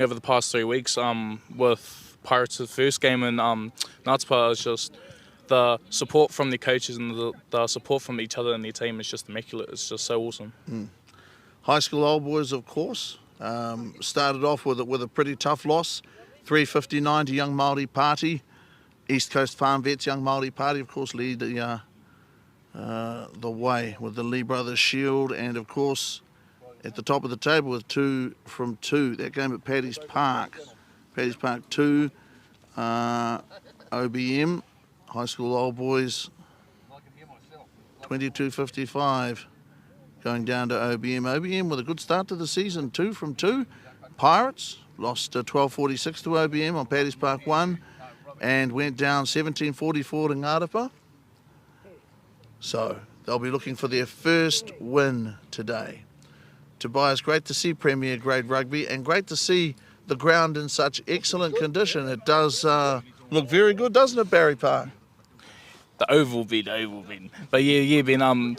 over the past 3 weeks with Pirates' first game in Ngātapa. It's just the support from the coaches and the support from each other and their team is just immaculate. It's just so awesome. High school old boys, of course, started off with a pretty tough loss, 359 to Young Māori Party. East Coast Farm Vets Young Māori Party, of course, lead the way with the Lee Brothers Shield, and of course at the top of the table with 2 from 2. That game at Paddy's Park 2, OBM, High School Old Boys, 22-55, going down to OBM. OBM with a good start to the season, 2 from 2. Pirates lost 12-46 to OBM on Paddy's Park 1 and went down 17-44 to Ngātapa. So they'll be looking for their first win today. Tobias, great to see Premier Grade Rugby and great to see the ground in such excellent condition. It does look very good, doesn't it, Barry Park? The oval bin. But yeah, Ben.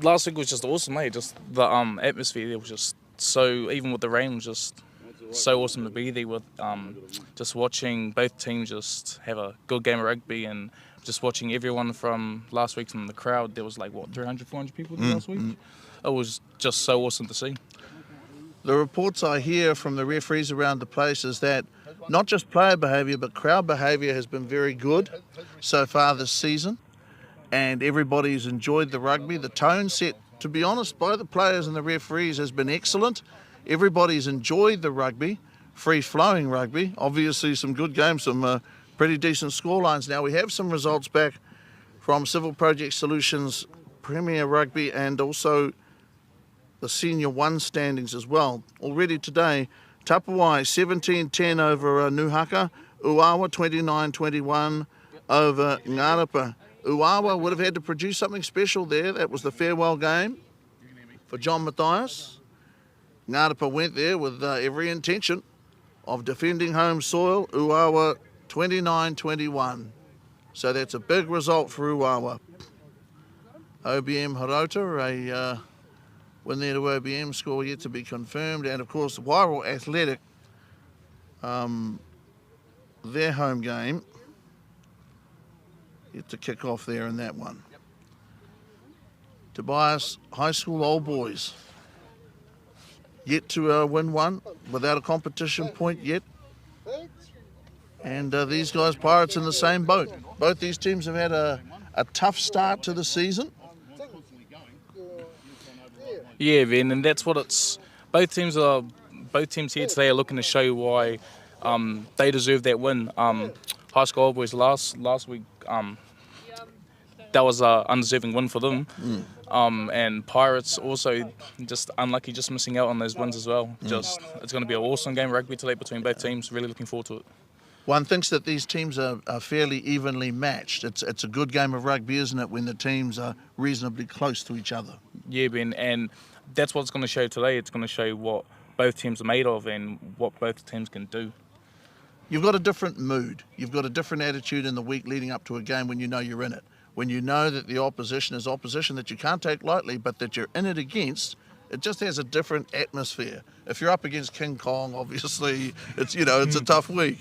Last week was just awesome, mate. Just the atmosphere there was just so, even with the rain, was just so awesome to be there with. Just watching both teams just have a good game of rugby, and just watching everyone from last week from the crowd. There was like 300, 400 people last week. It was just so awesome to see. The reports I hear from the referees around the place is that not just player behaviour, but crowd behaviour has been very good so far this season, and everybody's enjoyed the rugby. The tone set, to be honest, by the players and the referees has been excellent. Everybody's enjoyed the rugby, free-flowing rugby. Obviously some good games, some pretty decent scorelines. Now we have some results back from Civil Project Solutions Premier Rugby and also the Senior 1 standings as well. Already today, Tapawai 17-10 over Nuhaka, Uawa 29-21 over Ngātapa. Uawa would have had to produce something special there. That was the farewell game for John Matthias. Ngātapa went there with every intention of defending home soil. Uawa 29-21. So that's a big result for Uawa. OBM Hirota, a win there to OBM, score yet to be confirmed. And of course, Wairoa Athletic, their home game, yet to kick off there in that one. Tobias, High School Old Boys, yet to win one without a competition point yet. And these guys, Pirates, in the same boat. Both these teams have had a tough start to the season. Yeah, Ben, and that's what it's. Both teams here today are looking to show why they deserve that win. High School Old Boys last week, that was an undeserving win for them. And Pirates also just unlucky, just missing out on those wins as well. Just it's going to be an awesome game of rugby today between both teams. Really looking forward to it. One thinks that these teams are fairly evenly matched. It's a good game of rugby, isn't it, when the teams are reasonably close to each other? Yeah, Ben, and that's what it's going to show today. It's going to show what both teams are made of and what both teams can do. You've got a different mood. You've got a different attitude in the week leading up to a game when you know you're in it. When you know that the opposition is opposition that you can't take lightly, but that you're in it against, it just has a different atmosphere. If you're up against King Kong, obviously, it's a tough week.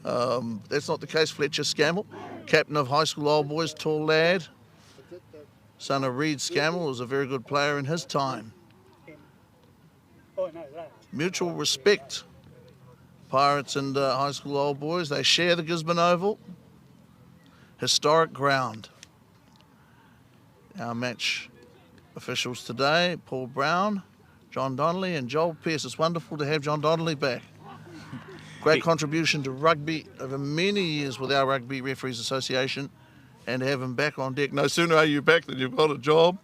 That's not the case. Fletcher Scammell, captain of High School Old Boys, tall lad, son of Reed Scammell, was a very good player in his time. Mutual respect. Pirates and High School Old Boys, they share the Gisborne Oval. Historic ground. Our match officials today, Paul Brown, John Donnelly and Joel Pearce. It's wonderful to have John Donnelly back. Great contribution to rugby over many years with our Rugby Referees Association, and to have him back on deck. No sooner are you back than you've got a job.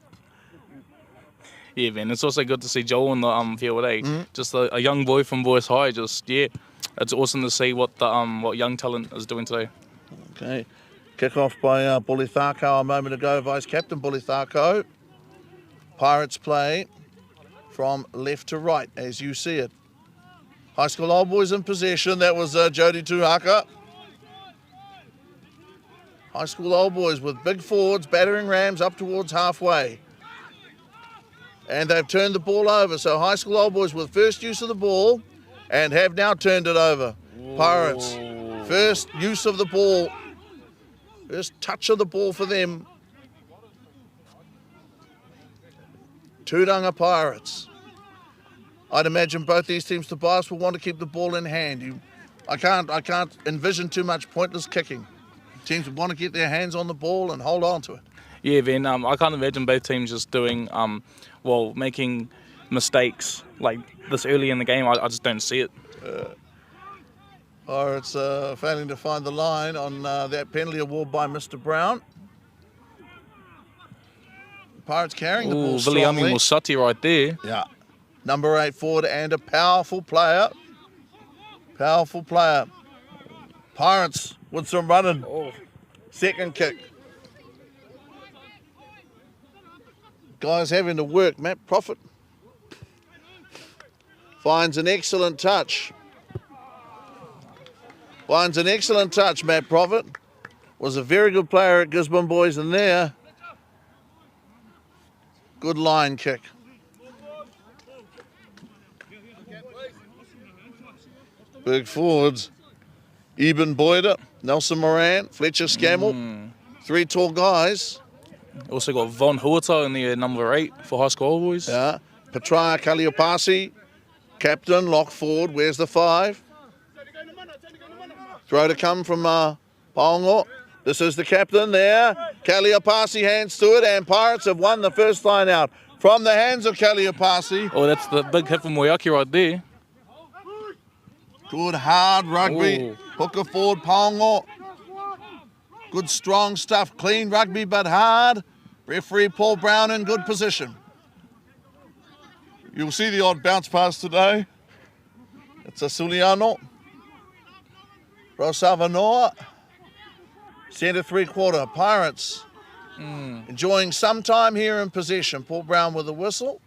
Yeah, man. It's also good to see Joel in the field today. Just a young boy from Boys High. It's awesome to see what young talent is doing today. Okay. Kick off by Bully Tharko a moment ago, Vice Captain Bully Tharko. Pirates play from left to right, as you see it. High School Old Boys in possession. That was Jody Tuhaka. High School Old Boys with big forwards, battering rams up towards halfway. And they've turned the ball over. So High School Old Boys with first use of the ball. and have now turned it over. Pirates, first use of the ball, first touch of the ball for them. Tairāwhiti Pirates. I'd imagine both these teams, Tobias, will want to keep the ball in hand. I can't envision too much pointless kicking. Teams want to get their hands on the ball and hold on to it. Yeah, Ben, I can't imagine both teams just doing, making mistakes like this early in the game. I just don't see it. Pirates failing to find the line on that penalty award by Mr. Brown. Pirates carrying the ball strongly. Viliami Musati right there. Yeah. Number 8 forward and a powerful player. Powerful player. Pirates with some running. Second kick. Guys having to work. Matt Prophet finds an excellent touch. Matt Prophet was a very good player at Gisborne Boys in there. Good line kick. Big forwards. Eben Boyder, Nelson Moran, Fletcher Scammell. 3 tall guys. Also got Von Huerta in the number 8 for High School All Boys. Yeah. Petraia Kaliopasi, captain, lock forward. Where's the 5? Throw to come from Paongo. This is the captain there. Kaliopasi hands to it, and Pirates have won the first line out from the hands of Kaliopasi. Oh, that's the big hit from Moyaki right there. Good hard rugby. Ooh. Hooker forward, Paongo. Good strong stuff. Clean rugby, but hard. Referee Paul Brown in good position. You'll see the odd bounce pass today. It's a Suliano. Rosavanoa. Centre 3/4. Pirates enjoying some time here in possession. Paul Brown with a whistle.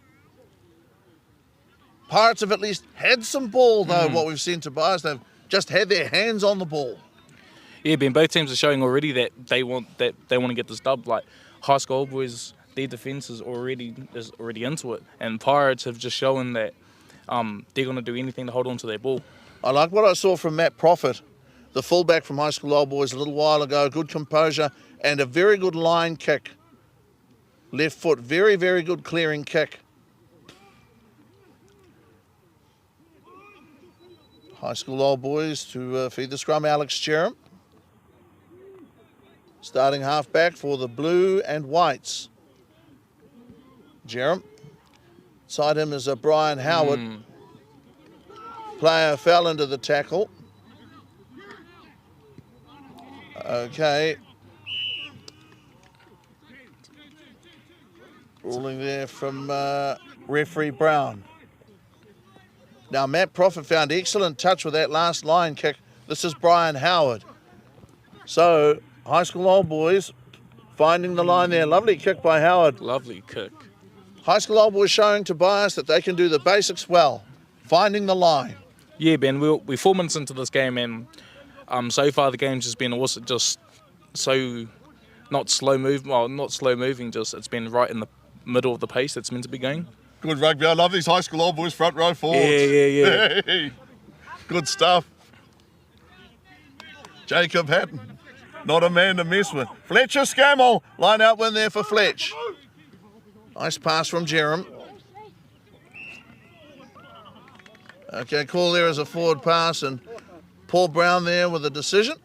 Pirates have at least had some ball, though, what we've seen, Tobias. They've just had their hands on the ball. Yeah, Ben, both teams are showing already that they want to get this dub. Like High School All Boys, their defence is already into it, and Pirates have just shown that they're going to do anything to hold on to their ball. I like what I saw from Matt Prophet, the fullback from High School Old Boys a little while ago. Good composure and a very good line kick. Left foot, very, very good clearing kick. High School Old Boys to feed the scrum, Alex Jerem. Starting halfback for the blue and whites. Jerem. Beside him is Brian Howard. Player fell into the tackle. Okay. Ruling there from referee Brown. Now, Matt Prophet found excellent touch with that last line kick. This is Brian Howard. So, High School Old Boys finding the line there. Lovely kick by Howard. Lovely kick. High School Old Boys showing Tobias that they can do the basics well. Finding the line. Yeah, Ben, we're 4 minutes into this game, and so far the game's just been also just so not slow moving, just it's been right in the middle of the pace it's meant to be going. Good rugby. I love these High School Old Boys front row forwards. Yeah. Hey, good stuff. Jacob Hatton, not a man to mess with. Fletcher Scammell, line out win there for Fletch. Nice pass from Jerem. Okay, call there as a forward pass, and Paul Brown there with a decision.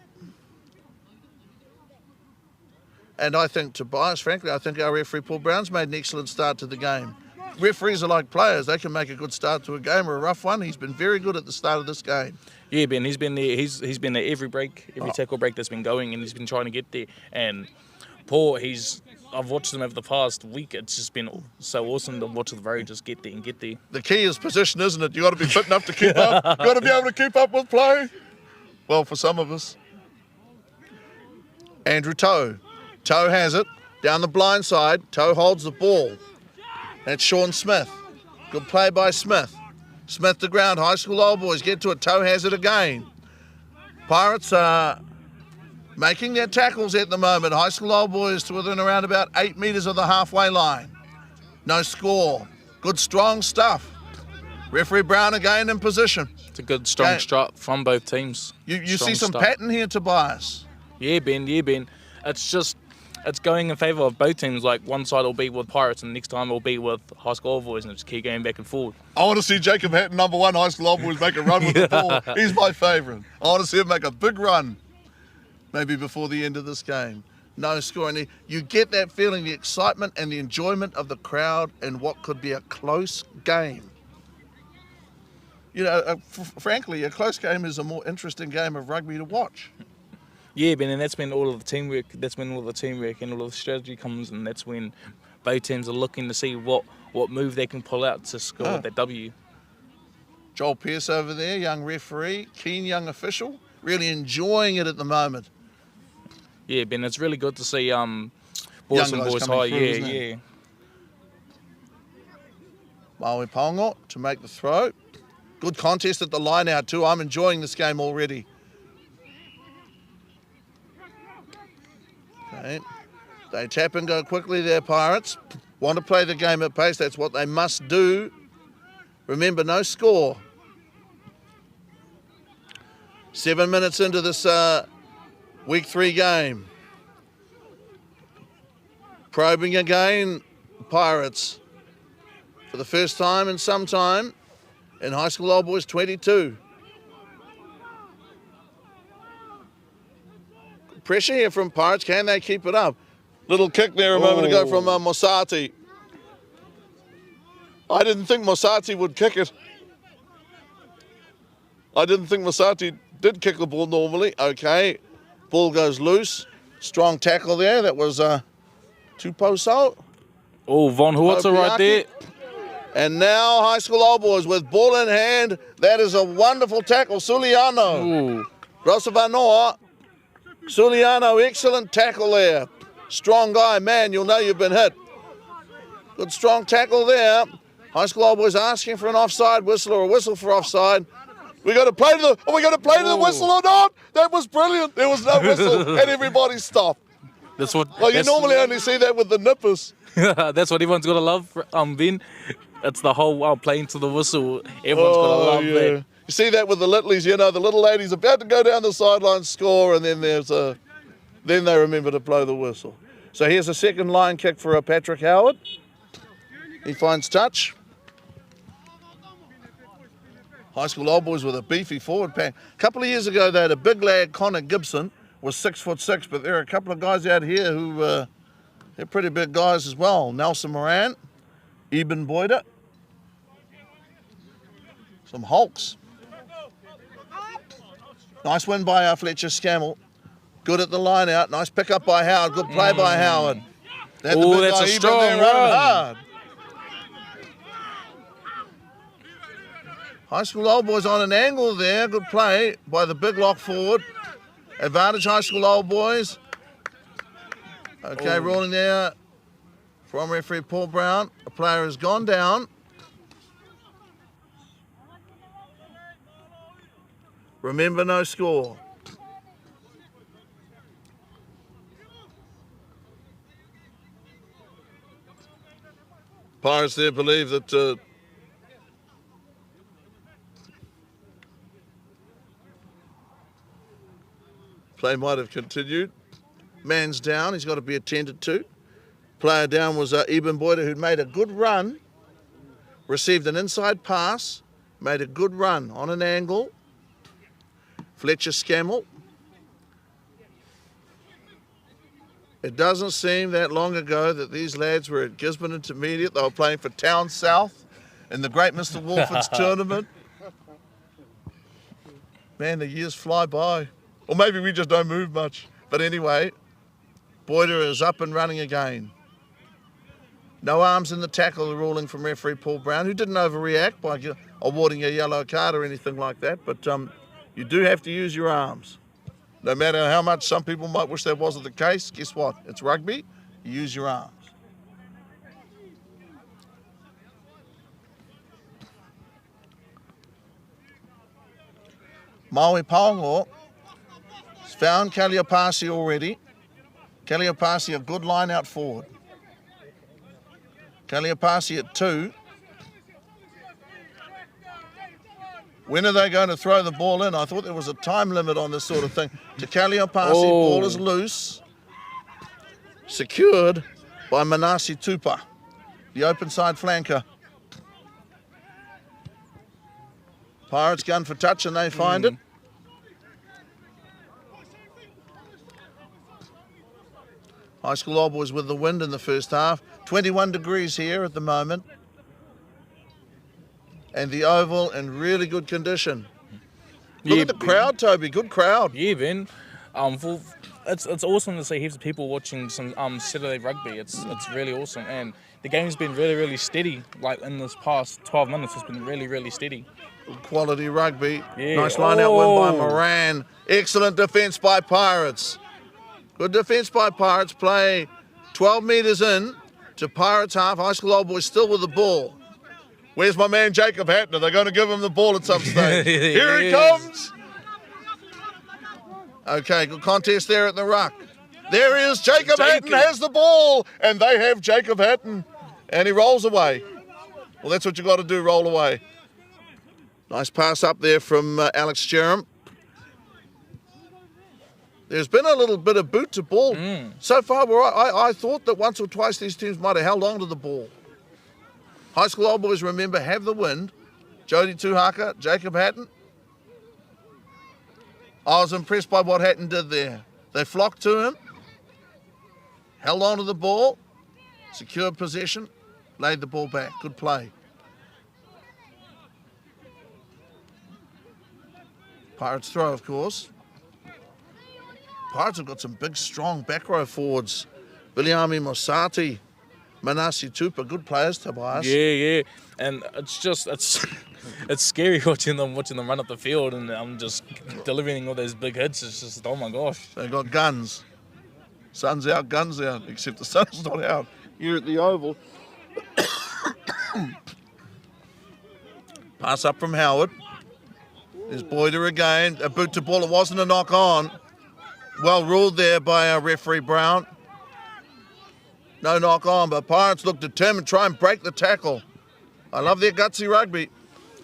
And I think, Tobias, frankly, I think our referee Paul Brown's made an excellent start to the game. Referees are like players. They can make a good start to a game or a rough one. He's been very good at the start of this game. Yeah, Ben, he's been there. He's been there every break, every tackle break that's been going, and he's been trying to get there. And Paul, I've watched him over the past week. It's just been so awesome to watch the road just get there and get there. The key is position, isn't it? You got to be fit enough to keep up. You got to be able to keep up with play. Well, for some of us. Andrew Toe. Toe has it down the blind side. Toe holds the ball. That's Sean Smith. Good play by Smith. Smith to ground. High School Old Boys get to it. Toe has it again. Pirates are making their tackles at the moment. High School Old Boys to within around about 8 metres of the halfway line. No score. Good strong stuff. Referee Brown again in position. It's a good, strong strut from both teams. You see Strong some start. pattern here, Tobias. Yeah, Ben. It's going in favour of both teams. Like one side will be with Pirates and the next time it'll be with High School Old Boys, and just keep going back and forward. I want to see Jacob Hatton, number 1 High School Old Boys, make a run with the ball. He's my favourite. I want to see him make a big run, maybe before the end of this game. No scoring. You get that feeling, the excitement and the enjoyment of the crowd in what could be a close game. You know, frankly, a close game is a more interesting game of rugby to watch. Yeah, Ben, and that's when all of the teamwork, and all of the strategy comes, and that's when both teams are looking to see what move they can pull out to score that W. Joel Pearce over there, young referee, keen young official, really enjoying it at the moment. Yeah, Ben, it's really good to see boys and boys high. Yeah. Maui Paongo to make the throw. Good contest at the line out too. I'm enjoying this game already. Okay. They tap and go quickly there, Pirates. Want to play the game at pace. That's what they must do. Remember, no score. 7 minutes into this week 3 game. Probing again, Pirates. For the first time in some time in High School Old Boys 22. Pressure here from Pirates. Can they keep it up? Little kick there a moment ago from Mosati. I didn't think Mosati would kick it. I didn't think Mosati did kick the ball normally. Okay, ball goes loose. Strong tackle there. That was Tuposo. Oh, Von Hortzer right there. And now High School Old Boys with ball in hand. That is a wonderful tackle. Suliano. Rosavanoa. Suliano, excellent tackle there. Strong guy, man, you'll know you've been hit. Good strong tackle there. High School Old Boys asking for an offside whistle or a whistle for offside. We got to play to the whistle or not? That was brilliant. There was no whistle and everybody stopped. You normally only see that with the nippers. That's what everyone's got to love, Ben. It's the whole playing to the whistle. Everyone's got to love that. You see that with the littlies, you know, the little ladies about to go down the sideline, score, and then then they remember to blow the whistle. So here's a second line kick for Patrick Howard. He finds touch. High School Old Boys with a beefy forward pack. A couple of years ago, they had a big lad, Connor Gibson, was 6'6", but there are a couple of guys out here who they're pretty big guys as well. Nelson Moran, Eben Boyder, some hulks. Nice win by Fletcher Scammell. Good at the line out. Nice pick up by Howard. Good play by Howard. That's a strong run. High School Old Boys on an angle there. Good play by the big lock forward. Advantage High School Old Boys. Okay, ruling there from referee Paul Brown. A player has gone down. Remember, no score. Pirates there believe that play might have continued. Man's down. He's got to be attended to. Player down was Eben Boyder, who'd made a good run, received an inside pass, made a good run on an angle. Fletcher Scammell. It doesn't seem that long ago that these lads were at Gisborne Intermediate. They were playing for Town South in the Great Mr. Wolford's tournament. Man, the years fly by. Or maybe we just don't move much. But anyway, Boyder is up and running again. No arms in the tackle, the ruling from referee Paul Brown, who didn't overreact by awarding a yellow card or anything like that. But you do have to use your arms. No matter how much some people might wish that wasn't the case, guess what? It's rugby. You use your arms. Maui Paongo has found Kaliopasi already. Kaliopasi, a good line out forward. Kaliopasi at 2. When are they going to throw the ball in? I thought there was a time limit on this sort of thing. Tairāwhiti, ball is loose. Secured by Manasi Tupa, the open side flanker. Pirates gun for touch and they find it. High School Old Boys with the wind in the first half. 21 degrees here at the moment. And the oval in really good condition. Look at the crowd, Toby. Good crowd. Yeah, Ben. It's awesome to see heaps of people watching some Saturday rugby. It's really awesome, and the game's been really steady. Like in this past 12 minutes, it's been really steady. Good quality rugby. Yeah. Nice line-out win by Moran. Excellent defence by Pirates. Good defence by Pirates. Play 12 metres in to Pirates half. High School Old Boys still with the ball. Where's my man Jacob Hatton? Are they going to give him the ball at some stage? Here he comes. Okay, good contest there at the ruck. There is Jacob Hatton has the ball, and they have Jacob Hatton, and he rolls away. Well, that's what you got to do, roll away. Nice pass up there from Alex Jerem. There's been a little bit of boot to ball. So far, I thought that once or twice these teams might have held on to the ball. High School Old Boys, remember, have the wind. Jody Tuhaka, Jacob Hatton. I was impressed by what Hatton did there. They flocked to him, held on to the ball, secured possession, laid the ball back. Good play. Pirates throw, of course. Pirates have got some big, strong back row forwards. Viliami Mosati, Manasi Tupa, good players, Tobias. Yeah. And it's scary watching them run up the field, and I'm just delivering all those big hits. It's just, oh my gosh. They've got guns. Sun's out, guns out, except the sun's not out here at the Oval. Pass up from Howard. There's Boyder again. A boot to ball. It wasn't a knock on. Well ruled there by referee Brown. No knock on, but Pirates look determined to try and break the tackle. I love their gutsy rugby.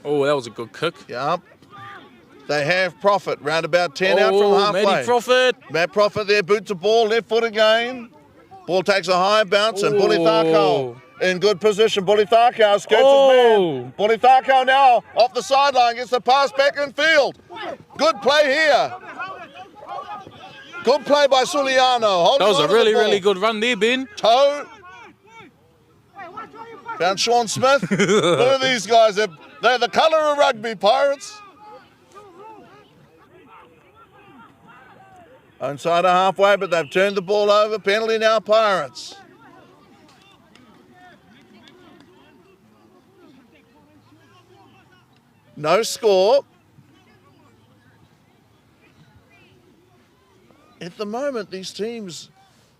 Oh, that was a good kick. Yeah. They have Profit, round about 10 out from halfway. Matty Profit. Matt Profit there, boot to ball, left foot again. Ball takes a high bounce, and Bully Tharkau in good position. Bully Tharkau skirts his man. Bully Tharkau now off the sideline, gets the pass back in field. Good play here. Good play by Suliano. That was a really good run there, Ben. Toe. Found Sean Smith. Look at these guys. They're the colour of rugby, Pirates. Inside a halfway, but they've turned the ball over. Penalty now, Pirates. No score. At the moment, these teams,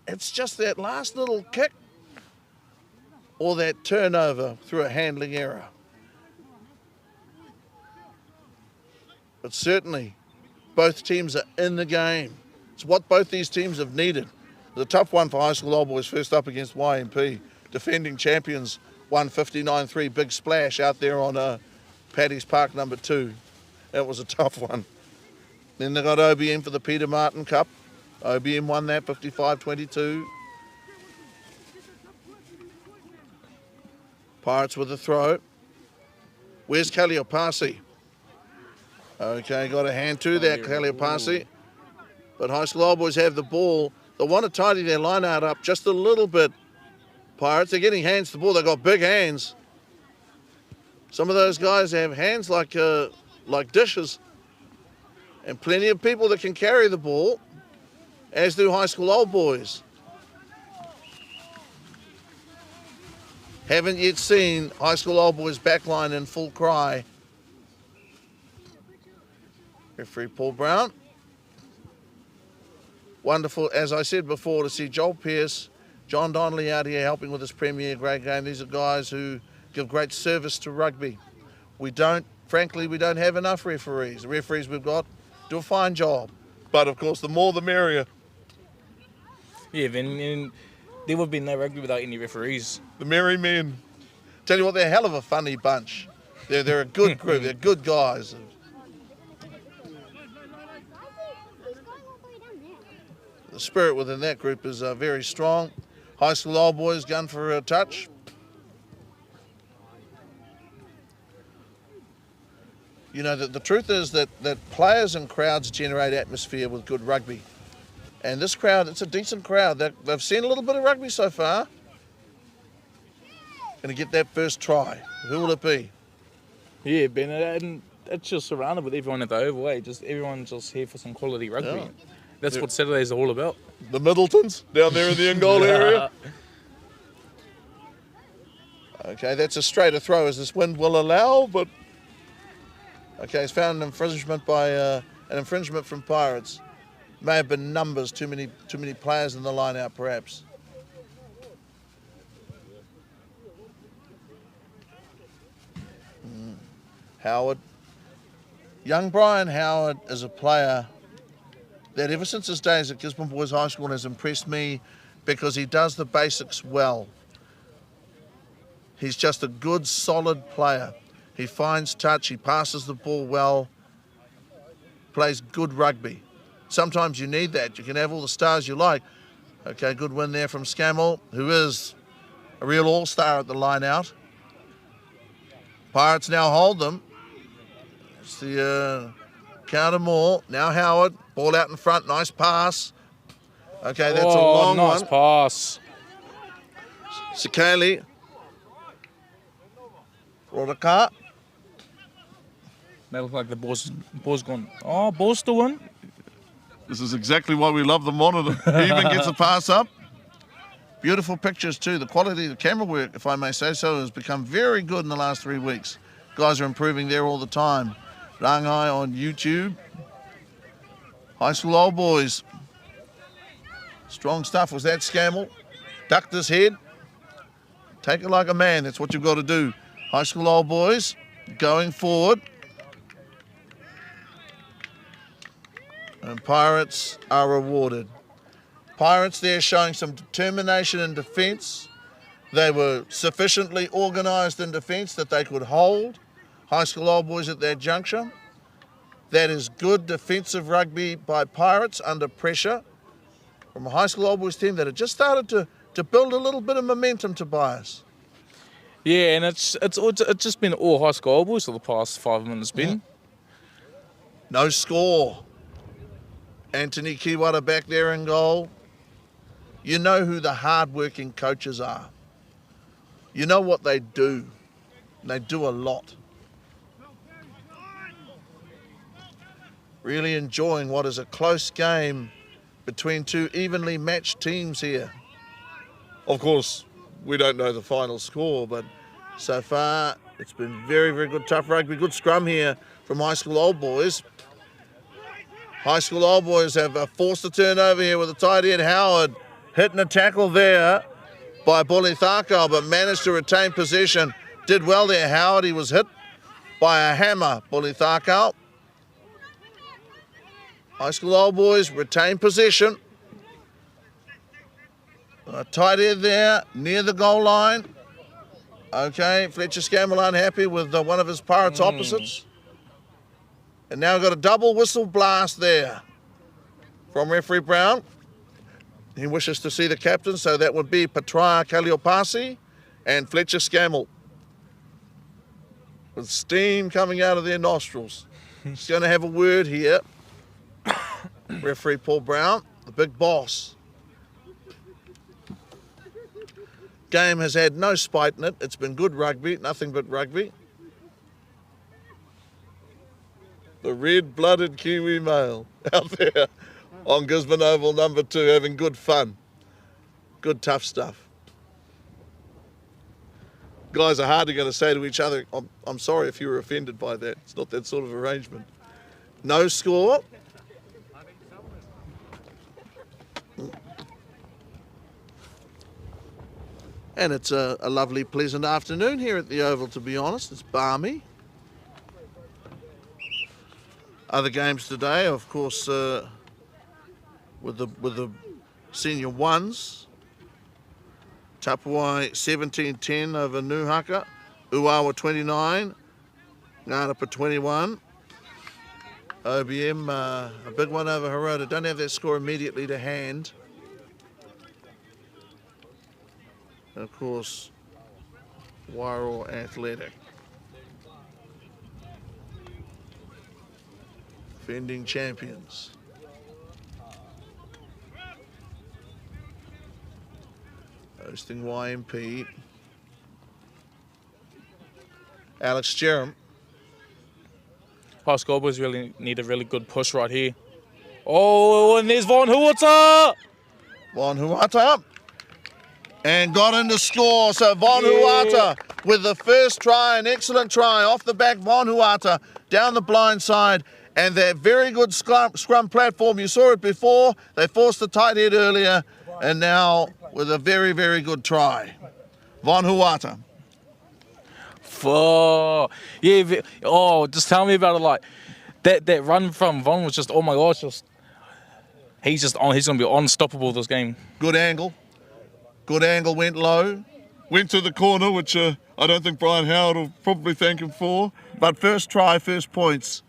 it's just that last little kick or that turnover through a handling error. But certainly, both teams are in the game. It's what both these teams have needed. The tough one for High School Old Boys, first up against YMP. Defending champions, 159-3, big splash out there on Paddy's Park number 2. That was a tough one. Then they got OBM for the Peter Martin Cup. OBM won that 55-22. Pirates with a throw. Where's Tairāwhiti? Okay, got a hand to that, Tairāwhiti. But High School Old Boys have the ball. They want to tidy their line out up just a little bit. Pirates, they're getting hands to the ball. They've got big hands. Some of those guys have hands like dishes. And plenty of people that can carry the ball, as do High School Old Boys. Haven't yet seen High School Old Boys backline in full cry. Referee Paul Brown. Wonderful, as I said before, to see Joel Pearce, John Donnelly out here helping with this premier grade game. These are guys who give great service to rugby. Frankly, we don't have enough referees. The referees we've got do a fine job. But of course, the more the merrier. Yeah, and there would be no rugby without any referees. The merry men. Tell you what, they're a hell of a funny bunch. They're a good group. They're good guys. The spirit within that group is very strong. High school old boys going for a touch. You know, the truth is that players and crowds generate atmosphere with good rugby. And this crowd, it's a decent crowd. They've seen a little bit of rugby so far. Going to get that first try. Who will it be? Yeah, Ben, and it's just surrounded with everyone at the Oval, eh? Just everyone's just here for some quality rugby. Yeah. That's what Saturdays are all about. The Middletons down there in the end goal area. Okay, that's a straighter throw as this wind will allow, but okay, it's found an infringement by an infringement from Pirates. May have been numbers, too many players in the line out, perhaps. Howard. Young Brian Howard is a player that ever since his days at Gisborne Boys High School has impressed me because he does the basics well. He's just a good, solid player. He finds touch, he passes the ball well, plays good rugby. Sometimes you need that. You can have all the stars you like. Okay, good win there from Scammell, who is a real all-star at the line out. Pirates now hold them. It's the counter more. Now Howard, ball out in front, nice pass. Okay, that's a long nice one. Pass. Sekali. Rodaka. That looks like the ball's gone. Oh, ball's still in. This is exactly why we love the monitor. He even gets a pass up. Beautiful pictures too. The quality of the camera work, if I may say so, has become very good in the last 3 weeks. Guys are improving there all the time. Rangai on YouTube. High school old boys. Strong stuff. Was that Scammell? Ducked his head. Take it like a man. That's what you've got to do. High school old boys going forward. And Pirates are rewarded. Pirates there showing some determination in defence. They were sufficiently organised in defence that they could hold High school old boys at that juncture. That is good defensive rugby by Pirates under pressure from a high school old boys team that had just started to build a little bit of momentum, Tobias. Yeah, and it's just been all high school old boys for the past 5 minutes, Ben. Yeah. No score. Anthony Kiwara back there in goal. You know who the hard-working coaches are. You know what they do. They do a lot. Really enjoying what is a close game between two evenly matched teams here. Of course, we don't know the final score, but so far it's been very, very good, tough rugby. Good scrum here from high school old boys. High school old boys have forced a turnover here with a tight end, Howard, hitting a tackle there by Bully Tharkau, but managed to retain possession. Did well there, Howard. He was hit by a hammer, Bully Tharkau. High school old boys retain possession. A tight end there near the goal line. Okay, Fletcher Scammell unhappy with one of his Pirates opposites. And now we've got a double whistle blast there from referee Brown. He wishes to see the captain, so that would be Patraya Kaliopasi and Fletcher Scammell, with steam coming out of their nostrils. He's going to have a word here. Referee Paul Brown, the big boss. Game has had no spite in it. It's been good rugby, nothing but rugby. The red-blooded Kiwi male out there on Gisborne Oval number 2, having good fun. Good tough stuff. Guys are hardly going to say to each other, I'm sorry if you were offended by that. It's not that sort of arrangement. No score. And it's a lovely, pleasant afternoon here at the Oval, to be honest. It's balmy. Other games today, of course, with the senior ones. Tapuai 17-10 over Nuhaka. Uawa 29. Ngarapa 21. OBM, a big one over Hirota. Don't have that score immediately to hand. And of course, Wairoa Athletic. Defending champions. Hosting YMP. Alex Jerem. High School Boys really need a really good push right here. Oh, and there's Von Huata! Von Huata. And got in to score. So Von Huata with the first try, an excellent try. Off the back, Von Huata down the blind side. And that very good scrum platform. You saw it before. They forced the tight head earlier. And now with a very, very good try. Von Huata. Yeah, just tell me about it. Like that run from Von was just, oh my gosh, he's gonna be unstoppable this game. Good angle, went low, went to the corner, which I don't think Brian Howard will probably thank him for. But first try, first points.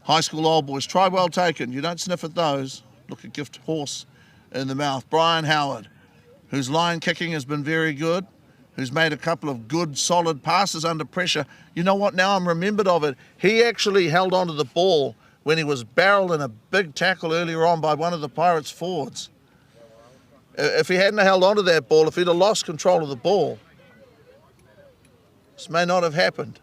High School Old Boys, try well taken. You don't sniff at those. Look at gift horse in the mouth. Brian Howard, whose line kicking has been very good, who's made a couple of good, solid passes under pressure. You know what, now I'm remembered of it. He actually held onto the ball when he was barreled in a big tackle earlier on by one of the Pirates forwards. If he hadn't held onto that ball, if he'd have lost control of the ball, this may not have happened.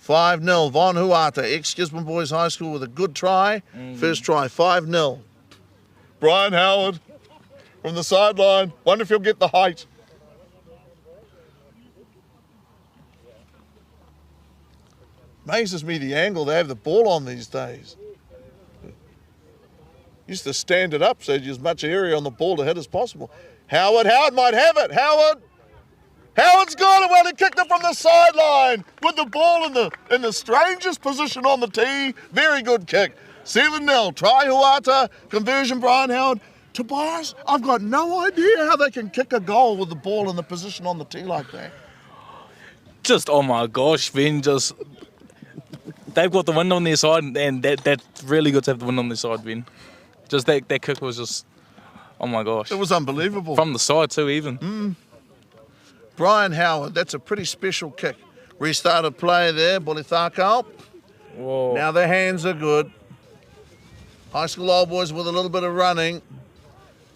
5-0, Von Huata, ex-Gisborne Boys High School with a good try. First try, 5-0. Brian Howard from the sideline. Wonder if he'll get the height. Amazes me the angle they have the ball on these days. Used to stand it up so you as much area on the ball to hit as possible. Howard might have it. Howard's got it. Well, he kicked it from the sideline with the ball in the strangest position on the tee. Very good kick. 7-0. Try Huata. Conversion Brian Howard. Tobias, I've got no idea how they can kick a goal with the ball in the position on the tee like that. Just, oh my gosh, Vin, they've got the wind on their side, and that's really good to have the wind on their side, Vin. Just that kick was just, oh my gosh. It was unbelievable. From the side too, even. Brian Howard, that's a pretty special kick. Restarted play there, Bulithakau. Whoa. Now their hands are good. High School Old Boys with a little bit of running.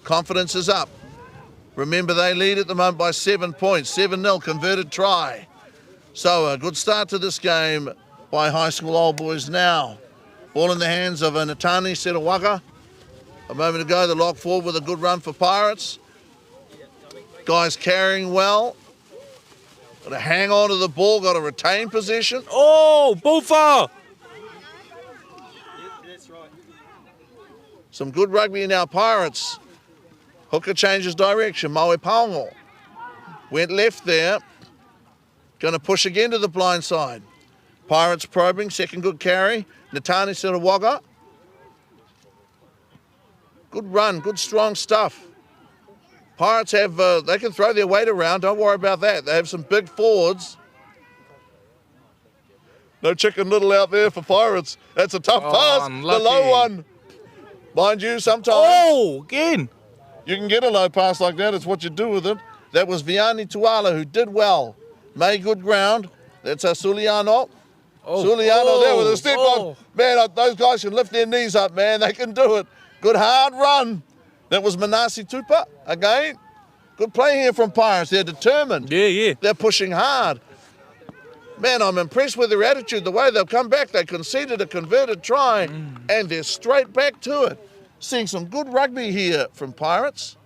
Confidence is up. Remember, they lead at the moment by 7 points. 7-0, converted try. So a good start to this game by High School Old Boys now. Ball in the hands of Natani Setawaka. A moment ago, the lock forward with a good run for Pirates. Guys carrying well. Got to hang on to the ball, got to retain possession. Oh, Bufa! Some good rugby in our Pirates. Hooker changes direction. Maui Paongo went left there. Going to push again to the blind side. Pirates probing, second good carry. Natani Sirawaga. Good run, good strong stuff. Pirates have, they can throw their weight around, don't worry about that. They have some big forwards. No Chicken Little out there for Pirates. That's a tough pass, unlucky. The low one. Mind you, sometimes Oh, again. you can get a low pass like that, it's what you do with it. That was Viani Tuala who did well. Made good ground. That's a Suliano. Suliano there with a step on. Man, those guys can lift their knees up, man. They can do it. Good hard run. That was Manasi Tupa again. Good play here from Pirates. They're determined. Yeah. They're pushing hard. Man, I'm impressed with their attitude, the way they've come back. They conceded a converted try, and they're straight back to it. Seeing some good rugby here from Pirates.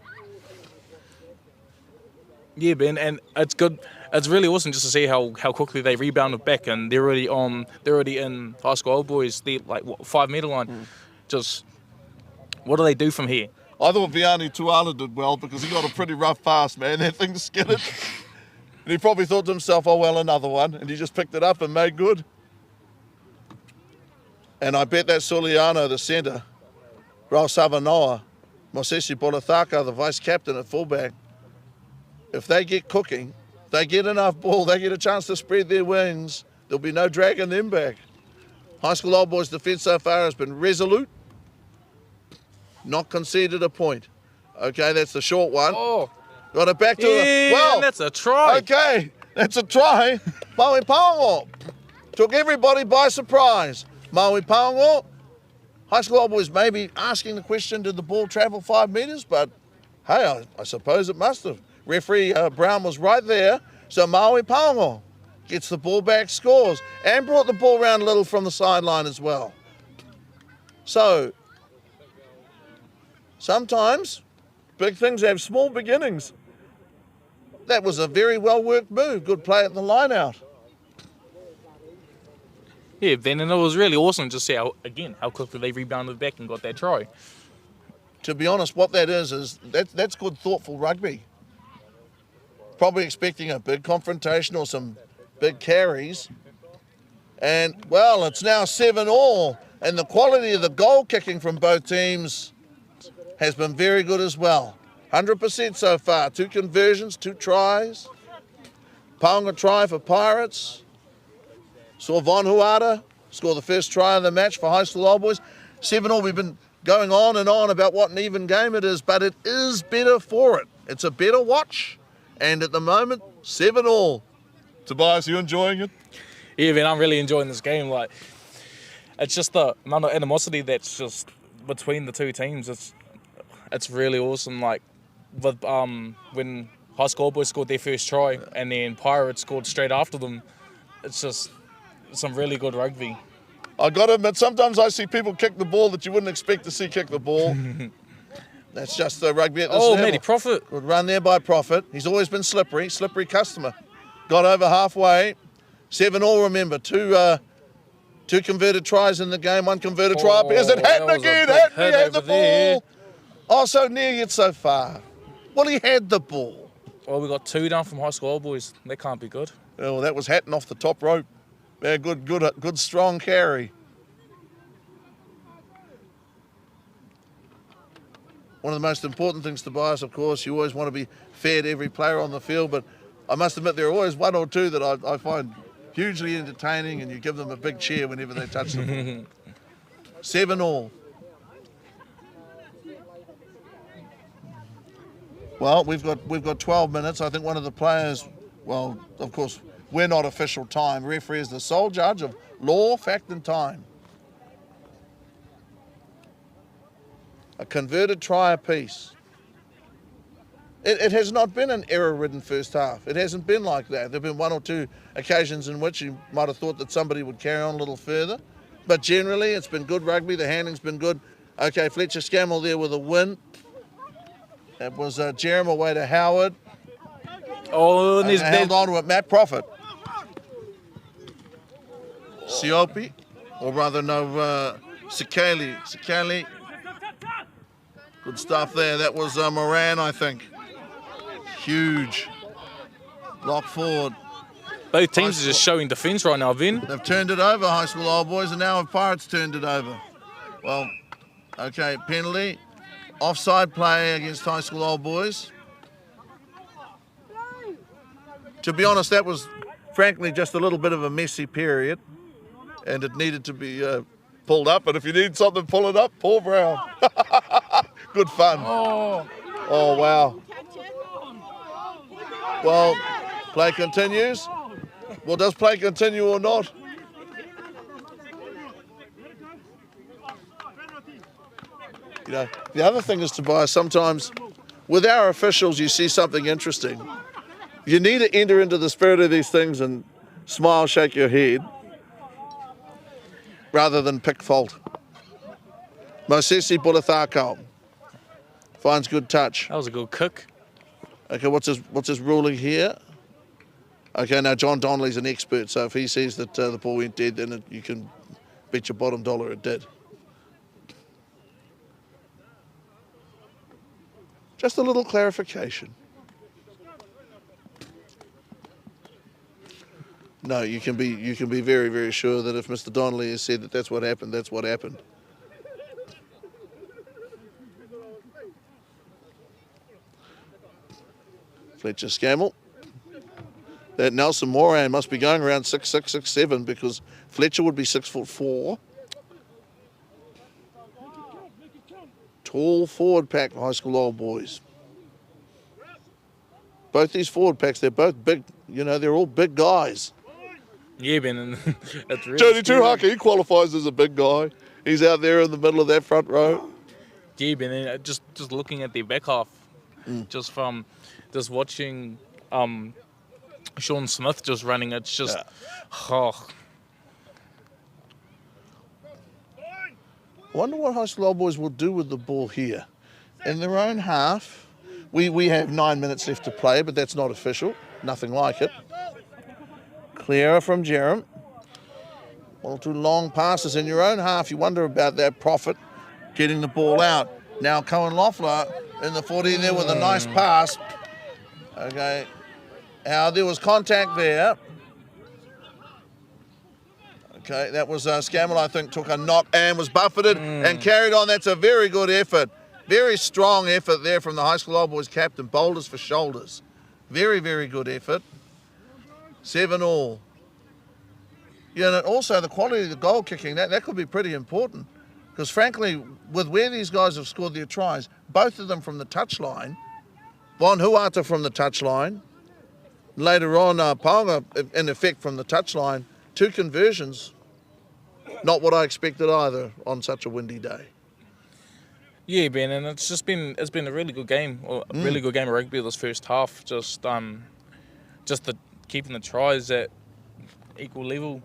Yeah, Ben, and it's good. It's really awesome just to see how quickly they rebounded back, and they're already in High School Old Boys, the 5 metre line. Just what do they do from here? I thought Viani Tuala did well because he got a pretty rough pass, man. That thing skidded. And he probably thought to himself, oh, well, another one. And he just picked it up and made good. And I bet that Suliano, the centre, Rao Savanoa, Mosesi Bolithaka, the vice-captain at fullback, if they get cooking, they get enough ball, they get a chance to spread their wings, there'll be no dragging them back. High School Old Boys defence so far has been resolute. Not conceded a point. Okay, that's the short one. Oh, Got it back to yeah, well. and that's a try. Okay, that's a try. Maui Paongo took everybody by surprise. Maui Paongo, High School Old Boys maybe asking the question, did the ball travel 5 metres? But hey, I suppose it must have. Referee Brown was right there. So Maui Paongo gets the ball back, scores, and brought the ball around a little from the sideline as well. So sometimes big things have small beginnings. That was a very well-worked move. Good play at the line-out. Yeah, Ben, and it was really awesome to see how quickly they rebounded back and got that try. To be honest, what that is that's good, thoughtful rugby. Probably expecting a big confrontation or some big carries. And, well, it's now 7-all. And the quality of the goal kicking from both teams has been very good as well. 100% so far. 2 conversions, 2 tries. Paonga try for Pirates. Saw Von Huata score the first try of the match for High School Old Boys. 7-all, we've been going on and on about what an even game it is, but it is better for it. It's a better watch. And at the moment, 7-all. Tobias, you enjoying it? Yeah, man, I'm really enjoying this game. Like, it's just the amount of animosity that's just between the two teams. It's really awesome. Like, with when High School Boys scored their first try and then Pirates scored straight after them, it's just some really good rugby. I got to admit, sometimes I see people kick the ball that you wouldn't expect to see kick the ball. That's just the rugby at this level. Matty Prophet. Good run there by Prophet. He's always been slippery customer. Got over halfway. 7-all, remember. Two converted tries in the game, 1 converted try up. Is it Hatton again? Hatton had the ball. Oh, so near yet so far. Well, he had the ball. Well, we got 2 down from High School Old Boys. That can't be good. Oh, that was Hatton off the top rope. Yeah, good strong carry. One of the most important things, Tobias, of course, you always want to be fair to every player on the field, but I must admit there are always 1 or 2 that I find hugely entertaining, and you give them a big cheer whenever they touch the ball. 7-all. Well, we've got 12 minutes. I think one of the players, well, of course, we're not official time. Referee is the sole judge of law, fact, and time. A converted try apiece. It has not been an error-ridden first half. It hasn't been like that. There have been 1 or 2 occasions in which you might have thought that somebody would carry on a little further. But generally, it's been good rugby. The handling's been good. Okay, Fletcher Scammell there with a win. That was Jerem away to Howard. Oh, and he's held on to it. Matt Prophet. Siopi, or rather no, Sikali. Good stuff there. That was Moran, I think. Huge. Lock forward. Both teams are just showing defence right now, Vin. They've turned it over, High School Old Boys, and now have Pirates turned it over. Well, okay, penalty. Offside play against High School Old Boys. To be honest, that was frankly just a little bit of a messy period, and it needed to be pulled up. And if you need something, pull it up, Paul Brown. Good fun. Oh, wow. Well, play continues. Well, does play continue or not? You know, the other thing is, Tobias, sometimes with our officials, you see something interesting. You need to enter into the spirit of these things and smile, shake your head, rather than pick fault. Mosesi Bulathakau finds good touch. That was a good kick. Okay, what's his ruling here? Okay, now John Donnelly's an expert, so if he says that the ball went dead, then you can bet your bottom dollar it did. Just a little clarification. No, you can be very, very sure that if Mr. Donnelly has said that that's what happened, that's what happened. Fletcher Scammell. that Nelson Moran must be going around 6'6", 6'7", because Fletcher would be 6'4". Tall forward pack, high school old boys. Both these forward packs, they're both big, you know, they're all big guys. Yeah, Ben, and that's really Jody scary. Tuhaka, he qualifies as a big guy. He's out there in the middle of that front row. Yeah, Ben, and just looking at their back half, just from just watching Sean Smith just running, it's just, oh. I wonder what high school old boys will do with the ball here. In their own half, we have 9 minutes left to play, but that's not official. Nothing like it. Clearer from Jerem. 1 or 2 long passes in your own half. You wonder about that Prophet getting the ball out. Now Cohen Loeffler in the 40 there with a nice pass. Okay. Now there was contact there. Okay, that was Scammell, I think, took a knock and was buffeted and carried on. That's a very good effort. Very strong effort there from the high school old boys captain. Boulders for shoulders. Very, very good effort. 7-all. Yeah, and also the quality of the goal kicking, that could be pretty important. Because frankly, with where these guys have scored their tries, both of them from the touchline, Von Huata from the touchline, later on Paonga in effect from the touchline, 2 conversions. Not what I expected either on such a windy day. Yeah, Ben, and it's been a really good game, or a really good game of rugby this first half. Just keeping the tries at equal level.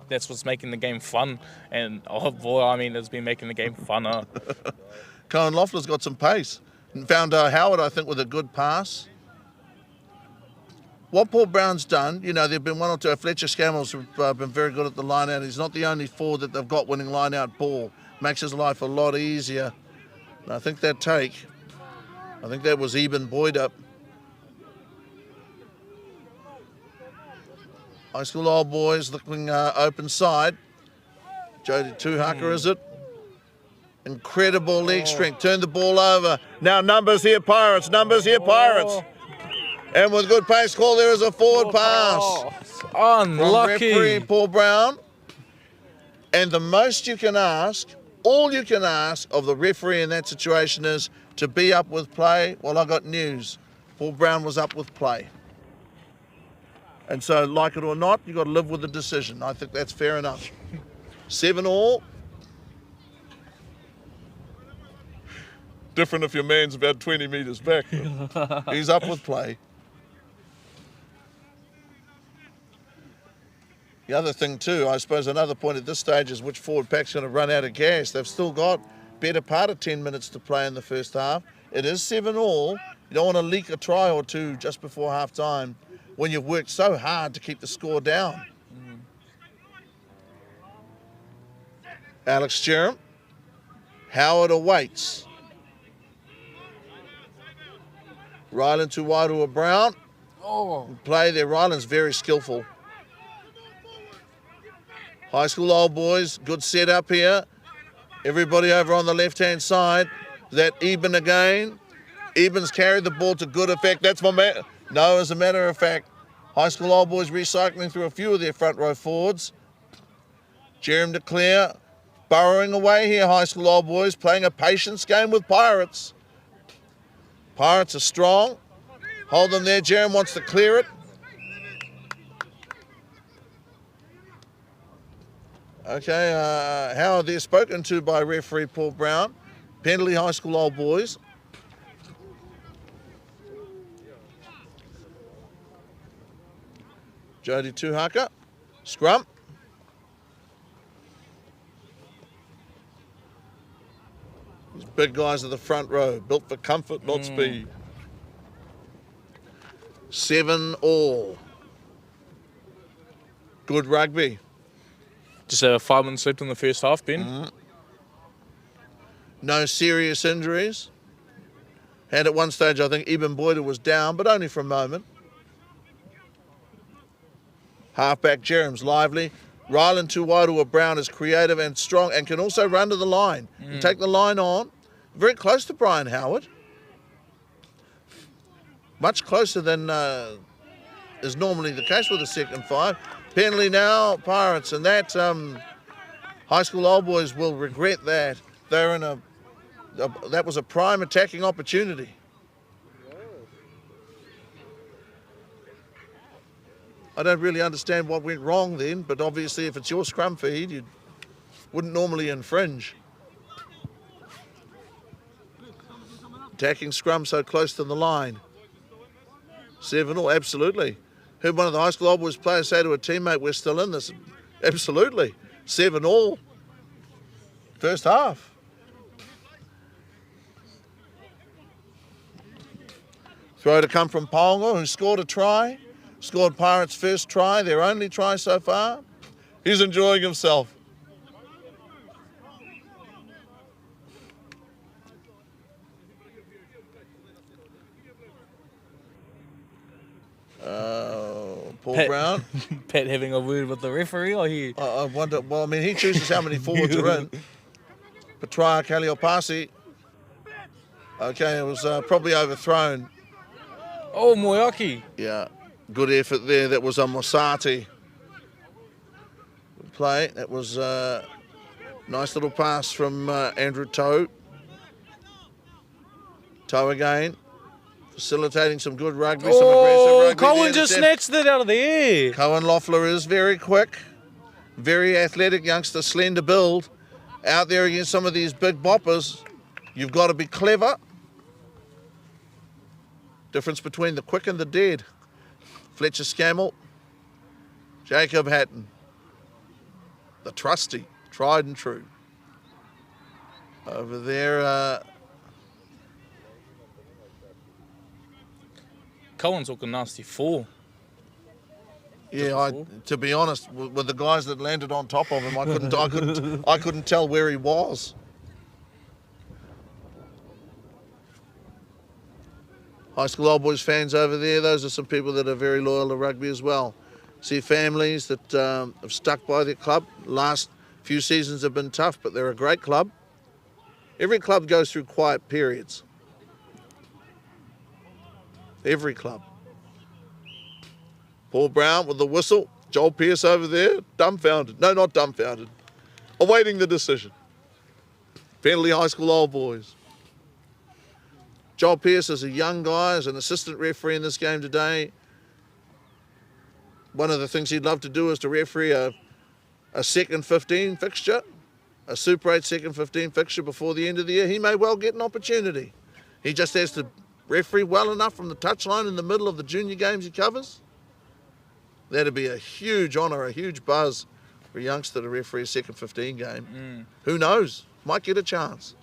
That's what's making the game fun. And oh boy, I mean, it's been making the game funner. Cohen Loeffler's got some pace. And found Howard, I think, with a good pass. What Paul Brown's done, you know, there have been 1 or 2. Fletcher Scammell's been very good at the line out. He's not the only forward that they've got winning line out ball. Makes his life a lot easier. And I think that was Eben Boyd up. High school old boys looking open side. Jody Tuhaka, is it? Incredible leg strength. Turn the ball over. Now numbers here, Pirates. Numbers here, Pirates. And with good pace call, there is a forward pass. Unlucky. From referee Paul Brown. And the most you can ask, all you can ask of the referee in that situation is to be up with play. Well, I got news. Paul Brown was up with play. And so, like it or not, you've got to live with the decision. I think that's fair enough. 7-all. Different if your man's about 20 metres back. He's up with play. The other thing too, I suppose another point at this stage is which forward pack's going to run out of gas. They've still got better part of 10 minutes to play in the first half. It is 7-all. You don't want to leak a try or two just before half time when you've worked so hard to keep the score down. Alex Jerem. Howard awaits. Ryland too wide to a Brown. Play there. Ryland's very skillful. High school old boys, good setup here. Everybody over on the left-hand side. That Eben again. Eben's carried the ball to good effect. That's my man. No, as a matter of fact, high school old boys recycling through a few of their front row forwards. Jerem to clear. Burrowing away here, high school old boys, playing a patience game with Pirates. Pirates are strong. Hold them there. Jerem wants to clear it. Okay, Howard there spoken to by referee Paul Brown. Penalty high school old boys. Jody Tuhaka. Scrum. These big guys at the front row, built for comfort, not speed. 7-all. Good rugby. Just 5 minutes left in the first half, Ben. No serious injuries. And at one stage, I think Eben Boyder was down, but only for a moment. Halfback Jerem's lively. Ryland Tuwairua Brown is creative and strong and can also run to the line and take the line on. Very close to Brian Howard. Much closer than is normally the case with the second 5. Penalty now, Pirates, and that High School Old Boys will regret that. They're in that was a prime attacking opportunity. I don't really understand what went wrong then, but obviously if it's your scrum feed, you wouldn't normally infringe. Attacking scrum so close to the line. 7-all, absolutely. Heard one of the High School Old Boys players say to a teammate, we're still in this. Absolutely. 7-all. First half. Throw to come from Paonga, who scored a try. Scored Pirates' first try, their only try so far. He's enjoying himself. Paul Brown. Pat having a word with the referee, or he? I wonder, well, I mean, he chooses how many forwards are in. Petraia Kaliopasi. Okay, it was probably overthrown. Oh, Moeaki. Yeah, good effort there. That was a Mosati. Good play. That was a nice little pass from Andrew Toe. Toe again. Facilitating some good rugby, some aggressive rugby. Cohen just snatched it out of the air. Cohen Loeffler is very quick, very athletic youngster, slender build. Out there against some of these big boppers, you've got to be clever. Difference between the quick and the dead. Fletcher Scammell, Jacob Hatton, the trusty, tried and true. Over there, Cohen's looking nasty 4. yeah, to be honest, with the guys that landed on top of him, I couldn't tell where he was. High School Old Boys fans over there, those are some people that are very loyal to rugby as well. See families that have stuck by their club. Last few seasons have been tough, but they're a great club. Every club goes through quiet periods. Every club. Paul Brown with the whistle. Joel Pearce over there, dumbfounded. No, not dumbfounded. Awaiting the decision. Penalty High School Old Boys. Joel Pearce is a young guy, as an assistant referee in this game today. One of the things he'd love to do is to referee a second 15 fixture, a Super 8 second 15 fixture before the end of the year. He may well get an opportunity. He just has to referee well enough from the touchline in the middle of the junior games he covers. That'd be a huge honour, a huge buzz for a youngster to referee a second 15 game. Who knows? Might get a chance.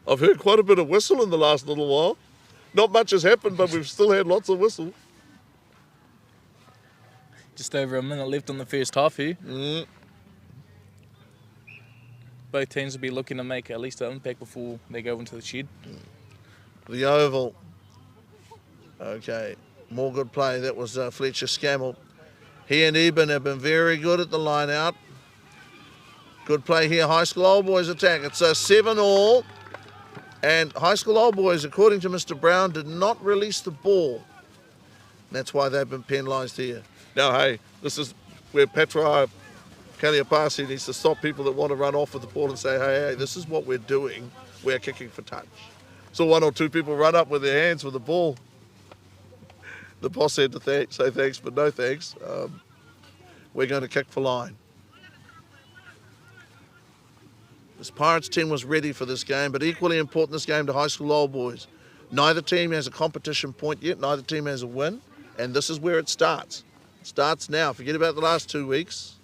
I've heard quite a bit of whistle in the last little while. Not much has happened, but we've still had lots of whistle. Just over a minute left on the first half here. Both teams will be looking to make at least an impact before they go into the shed. The oval. Okay, more good play. That was Fletcher Scammell. He and Eben have been very good at the line out. Good play here. High School Old Boys attack. It's a 7-all. And High School Old Boys, according to Mr. Brown, did not release the ball. That's why they've been penalised here. Now, hey, this is where Petraia Kaliopasi needs to stop people that want to run off with the ball and say, hey, this is what we're doing. We're kicking for touch. So 1 or 2 people run up with their hands with the ball. The boss had to say thanks, but no thanks. We're going to kick for line. This Pirates team was ready for this game, but equally important this game to High School Old Boys. Neither team has a competition point yet. Neither team has a win, and this is where it starts. It starts now. Forget about the last 2 weeks.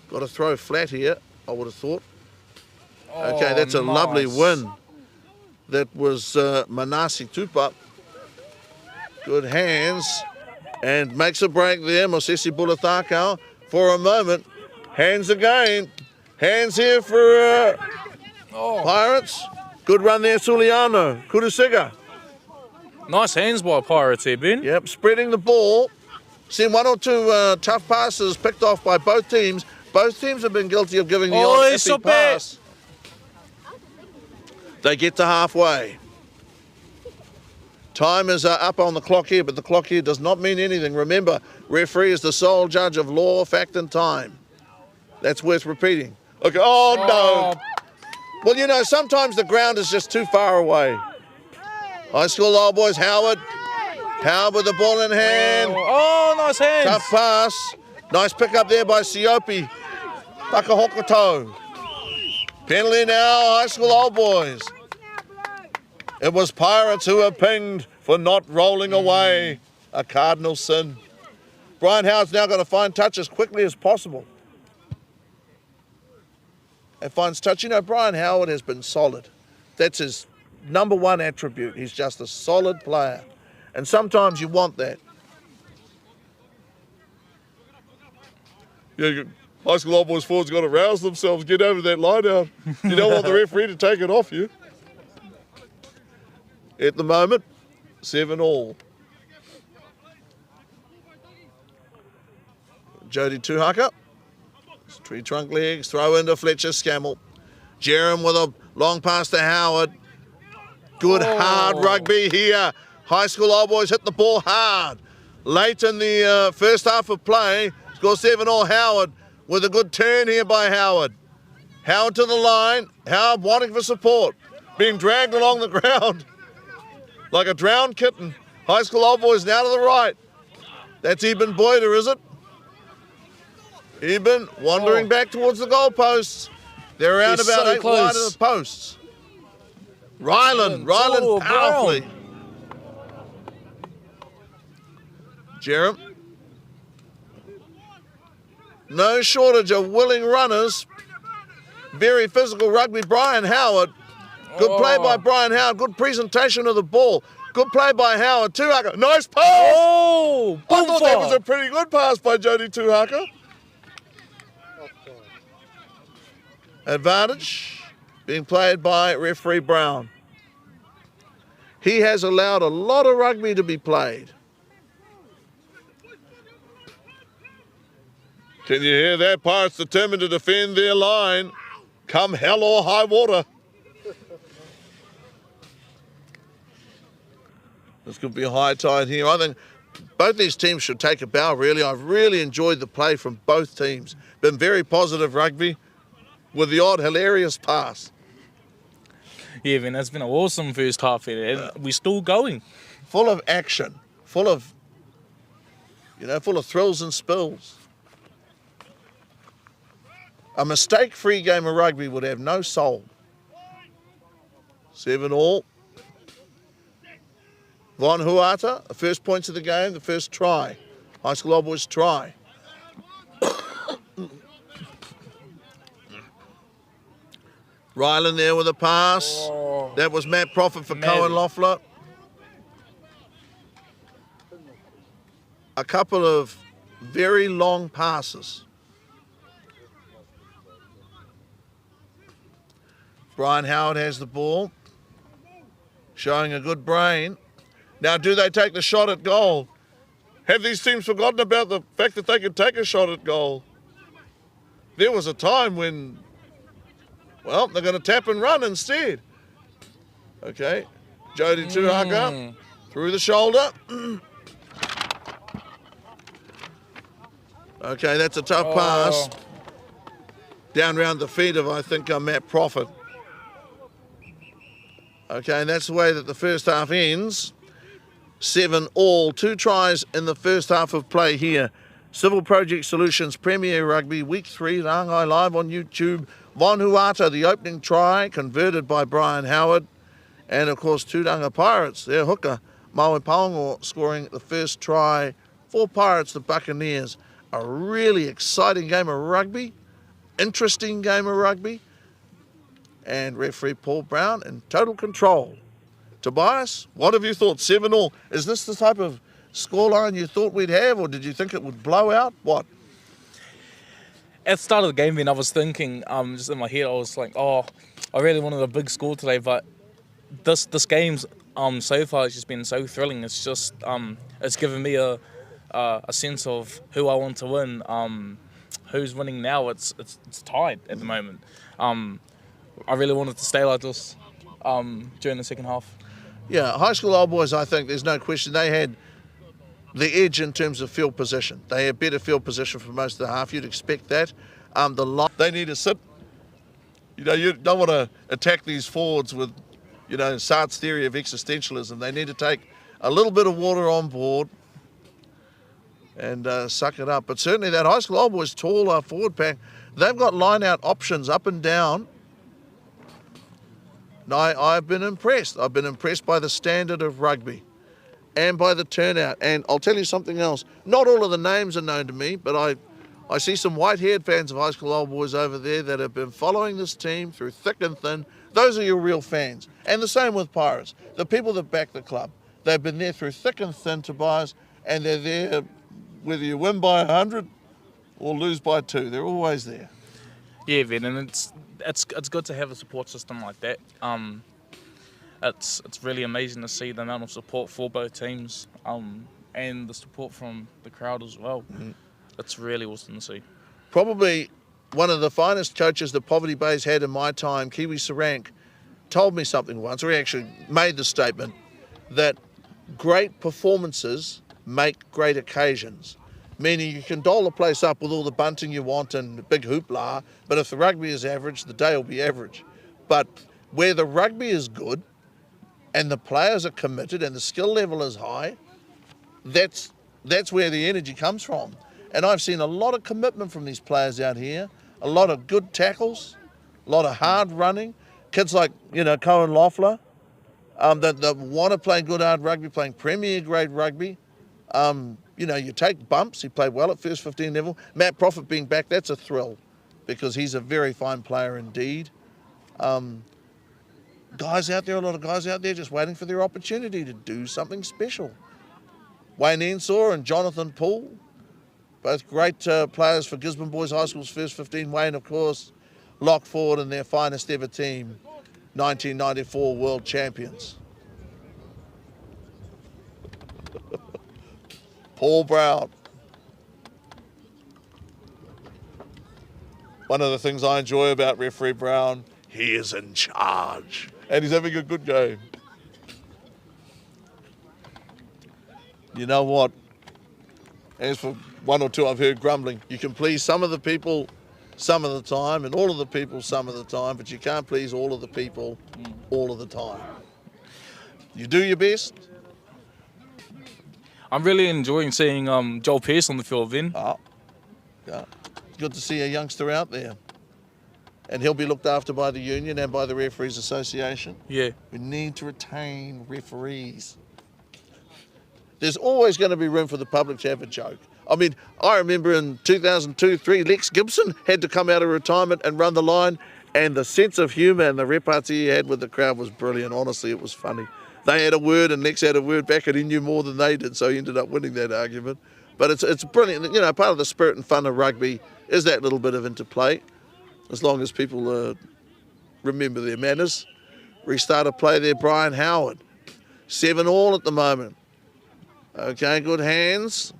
Got to throw flat here, I would have thought. Okay, that's a lovely win. That was Manasi Tupa. Good hands. And makes a break there, Mosesi Bulathakau. For a moment, hands again. Hands here for Pirates. Good run there, Suliano. Kurusiga. Nice hands by Pirates here, Ben. Yep, spreading the ball. Seen 1 or 2 tough passes picked off by both teams. Both teams have been guilty of giving the Oh, odd it's iffy so bad. pass. They get to halfway. Time is up on the clock here, but the clock here does not mean anything. Remember, referee is the sole judge of law, fact, and time. That's worth repeating. Okay. Oh, no. Well, you know, sometimes the ground is just too far away. High school old boys, Howard. Howard with the ball in hand. Oh, nice hands. Tough pass. Nice pick up there by Siopi. Whakahokoto. Penalty now, high school old boys. It was Pirates who were pinged for not rolling away. A cardinal sin. Brian Howard's now got to find touch as quickly as possible. And finds touch. You know, Brian Howard has been solid. That's his number one attribute. He's just a solid player. And sometimes you want that. Yeah, high school old boys forwards got to rouse themselves, get over that line out. You don't want the referee to take it off you. At the moment, 7-all. Jody Tuhaka. Tree trunk legs, throw into Fletcher Scammell. Jerem with a long pass to Howard. Good hard rugby here. High school old boys hit the ball hard. Late in the first half of play, score 7-all. Howard with a good turn here by Howard. Howard to the line. Howard wanting for support. Being dragged along the ground like a drowned kitten. High school old boys now to the right. That's Eben Boyder, is it? Eben wandering back towards the goalposts. They're around He's about so 8 wide of close. the posts. Ryland powerfully. Jerem. No shortage of willing runners. Very physical rugby. Brian Howard. Good play by Brian Howard. Good presentation of the ball. Good play by Howard. Tuhaka. Nice pass. Oh, I thought that was a pretty good pass by Jody Tuhaka. Advantage being played by referee Brown. He has allowed a lot of rugby to be played. Can you hear that? Pirates determined to defend their line. Come hell or high water. This could be a high tide here. I think both these teams should take a bow, really. I've really enjoyed the play from both teams. Been very positive rugby with the odd hilarious pass. Yeah, man, that's been an awesome first half here, and we're still going. Full of action, full of thrills and spills. A mistake-free game of rugby would have no soul. 7-all. Von Huata, the first points of the game, the first try. High school old boys try. Ryland there with a pass. That was Matt Profit for Cohen Loeffler. A couple of very long passes. Brian Howard has the ball, showing a good brain. Now, do they take the shot at goal? Have these teams forgotten about the fact that they could take a shot at goal? There was a time when, well, they're going to tap and run instead. Okay, Jody Tuhaka through the shoulder. Okay, that's a tough pass. Down round the feet of, I think, Matt Profit. Okay, and that's the way that the first half ends. 7-all, 2 tries in the first half of play here. Civil Project Solutions Premier Rugby, Week 3, Rangai live on YouTube. Von Huata, the opening try, converted by Brian Howard. And, of course, Tairāwhiti Pirates, their hooker, Maui Paongo, scoring the first try for Pirates, the Buccaneers. A really exciting game of rugby, interesting game of rugby. And referee Paul Brown in total control. Tobias, what have you thought? 7-all. Is this the type of scoreline you thought we'd have, or did you think it would blow out? What? At the start of the game, then I was thinking, just in my head, I was like, oh, I really wanted a big score today, but this game's so far has just been so thrilling. It's just it's given me a sense of who I want to win. who's winning now, it's tied at the moment. I really wanted to stay like this during the second half. Yeah, high school old boys, I think there's no question they had the edge in terms of field position. They had better field position for most of the half. You'd expect that. They need to sit. You don't want to attack these forwards with, Sartre's theory of existentialism. They need to take a little bit of water on board and suck it up. But certainly that high school old boys tall forward pack, they've got line-out options up and down. And I've been impressed. I've been impressed by the standard of rugby and by the turnout. And I'll tell you something else. Not all of the names are known to me, but I see some white-haired fans of high school old boys over there that have been following this team through thick and thin. Those are your real fans. And the same with Pirates. The people that back the club. They've been there through thick and thin, Tobias, and they're there whether you win by 100 or lose by 2. They're always there. Yeah, Vin, and it's good to have a support system like that. It's really amazing to see the amount of support for both teams, and the support from the crowd as well. Mm-hmm. It's really awesome to see. Probably one of the finest coaches that Poverty Bay's had in my time, Kiwi Sarank, told me something once, or he actually made the statement, that great performances make great occasions. Meaning you can doll the place up with all the bunting you want and big hoopla, but if the rugby is average, the day will be average. But where the rugby is good and the players are committed and the skill level is high, that's where the energy comes from. And I've seen a lot of commitment from these players out here, a lot of good tackles, a lot of hard running. Kids like, Cohen Loeffler, that want to play good hard rugby, playing premier grade rugby. You take bumps. He played well at first 15 level. Matt Prophet being back, that's a thrill because he's a very fine player indeed. A lot of guys out there just waiting for their opportunity to do something special. Wayne Ensor and Jonathan Poole, both great players for Gisborne Boys High School's first 15. Wayne, of course, lock forward in their finest ever team, 1994 world champions. Paul Brown. One of the things I enjoy about referee Brown, he is in charge. And he's having a good game. You know what? As for one or two I've heard grumbling, you can please some of the people some of the time and all of the people some of the time, but you can't please all of the people all of the time. You do your best. I'm really enjoying seeing Joel Pearce on the field, Vin. Oh, yeah. Good to see a youngster out there. And he'll be looked after by the union and by the Referees Association. Yeah. We need to retain referees. There's always going to be room for the public to have a joke. I mean, I remember in 2002-03, Lex Gibson had to come out of retirement and run the line, and the sense of humour and the repartee he had with the crowd was brilliant. Honestly, it was funny. They had a word and Lex had a word back and he knew more than they did, so he ended up winning that argument. But it's brilliant. Part of the spirit and fun of rugby is that little bit of interplay, as long as people remember their manners. Restart a play there, Brian Howard. 7-all at the moment. Okay, good hands.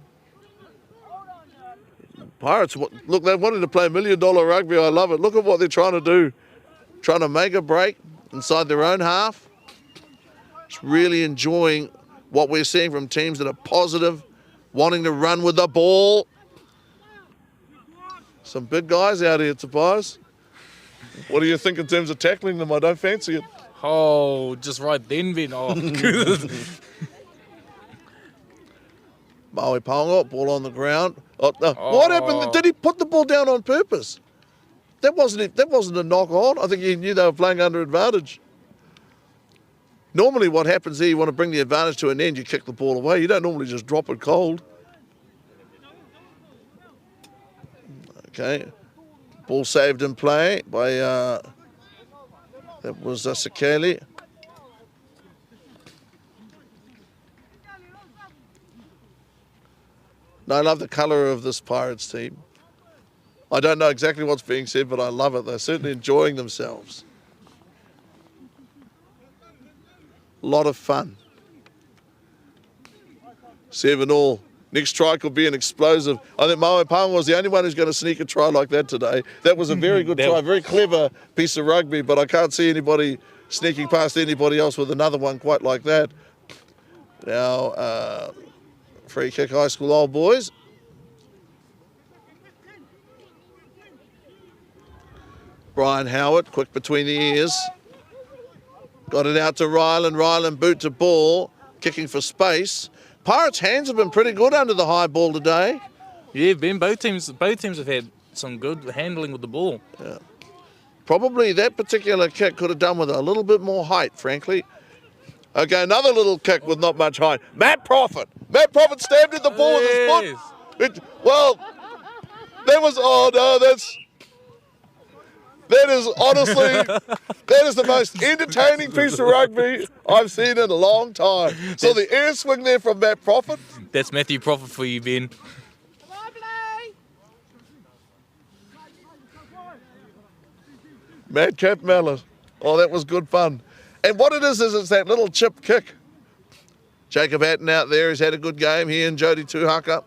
Pirates, look, they wanted to play $1 million rugby. I love it. Look at what they're trying to do. Trying to make a break inside their own half. Just really enjoying what we're seeing from teams that are positive, wanting to run with the ball. Some big guys out here, Tobias. What do you think in terms of tackling them? I don't fancy it. Oh, just right then, Vin. Oh, Maui Paonga, ball on the ground. What happened? Did he put the ball down on purpose? That wasn't a knock on. I think he knew they were playing under advantage. Normally what happens here, you want to bring the advantage to an end, you kick the ball away. You don't normally just drop it cold. Okay. Ball saved in play by, that was Sakeli. No, I love the colour of this Pirates team. I don't know exactly what's being said, but I love it. They're certainly enjoying themselves. A lot of fun. 7-all Next try could be an explosive. I think Moe Pang was the only one who's going to sneak a try like that today. That was a very good try, very clever piece of rugby, but I can't see anybody sneaking past anybody else with another one quite like that. Now, free kick, High School Old Boys. Brian Howard, quick between the ears. Got it out to Ryland. Ryland boot to ball, kicking for space. Pirates' hands have been pretty good under the high ball today. Yeah, Ben, both teams have had some good handling with the ball. Yeah. Probably that particular kick could have done with a little bit more height, frankly. Okay, another little kick with not much height. Matt Prophet. Matt Prophet stabbed at the ball with his foot. Well, that was, oh no, that is honestly, that is the most entertaining piece of rugby I've seen in a long time. So the air swing there from Matt Prophet. That's Matthew Prophet for you, Ben. Madcap Mallet. Oh, that was good fun. And what it is it's that little chip kick. Jacob Hatton out there, he's had a good game. He and Jody Tuhaka.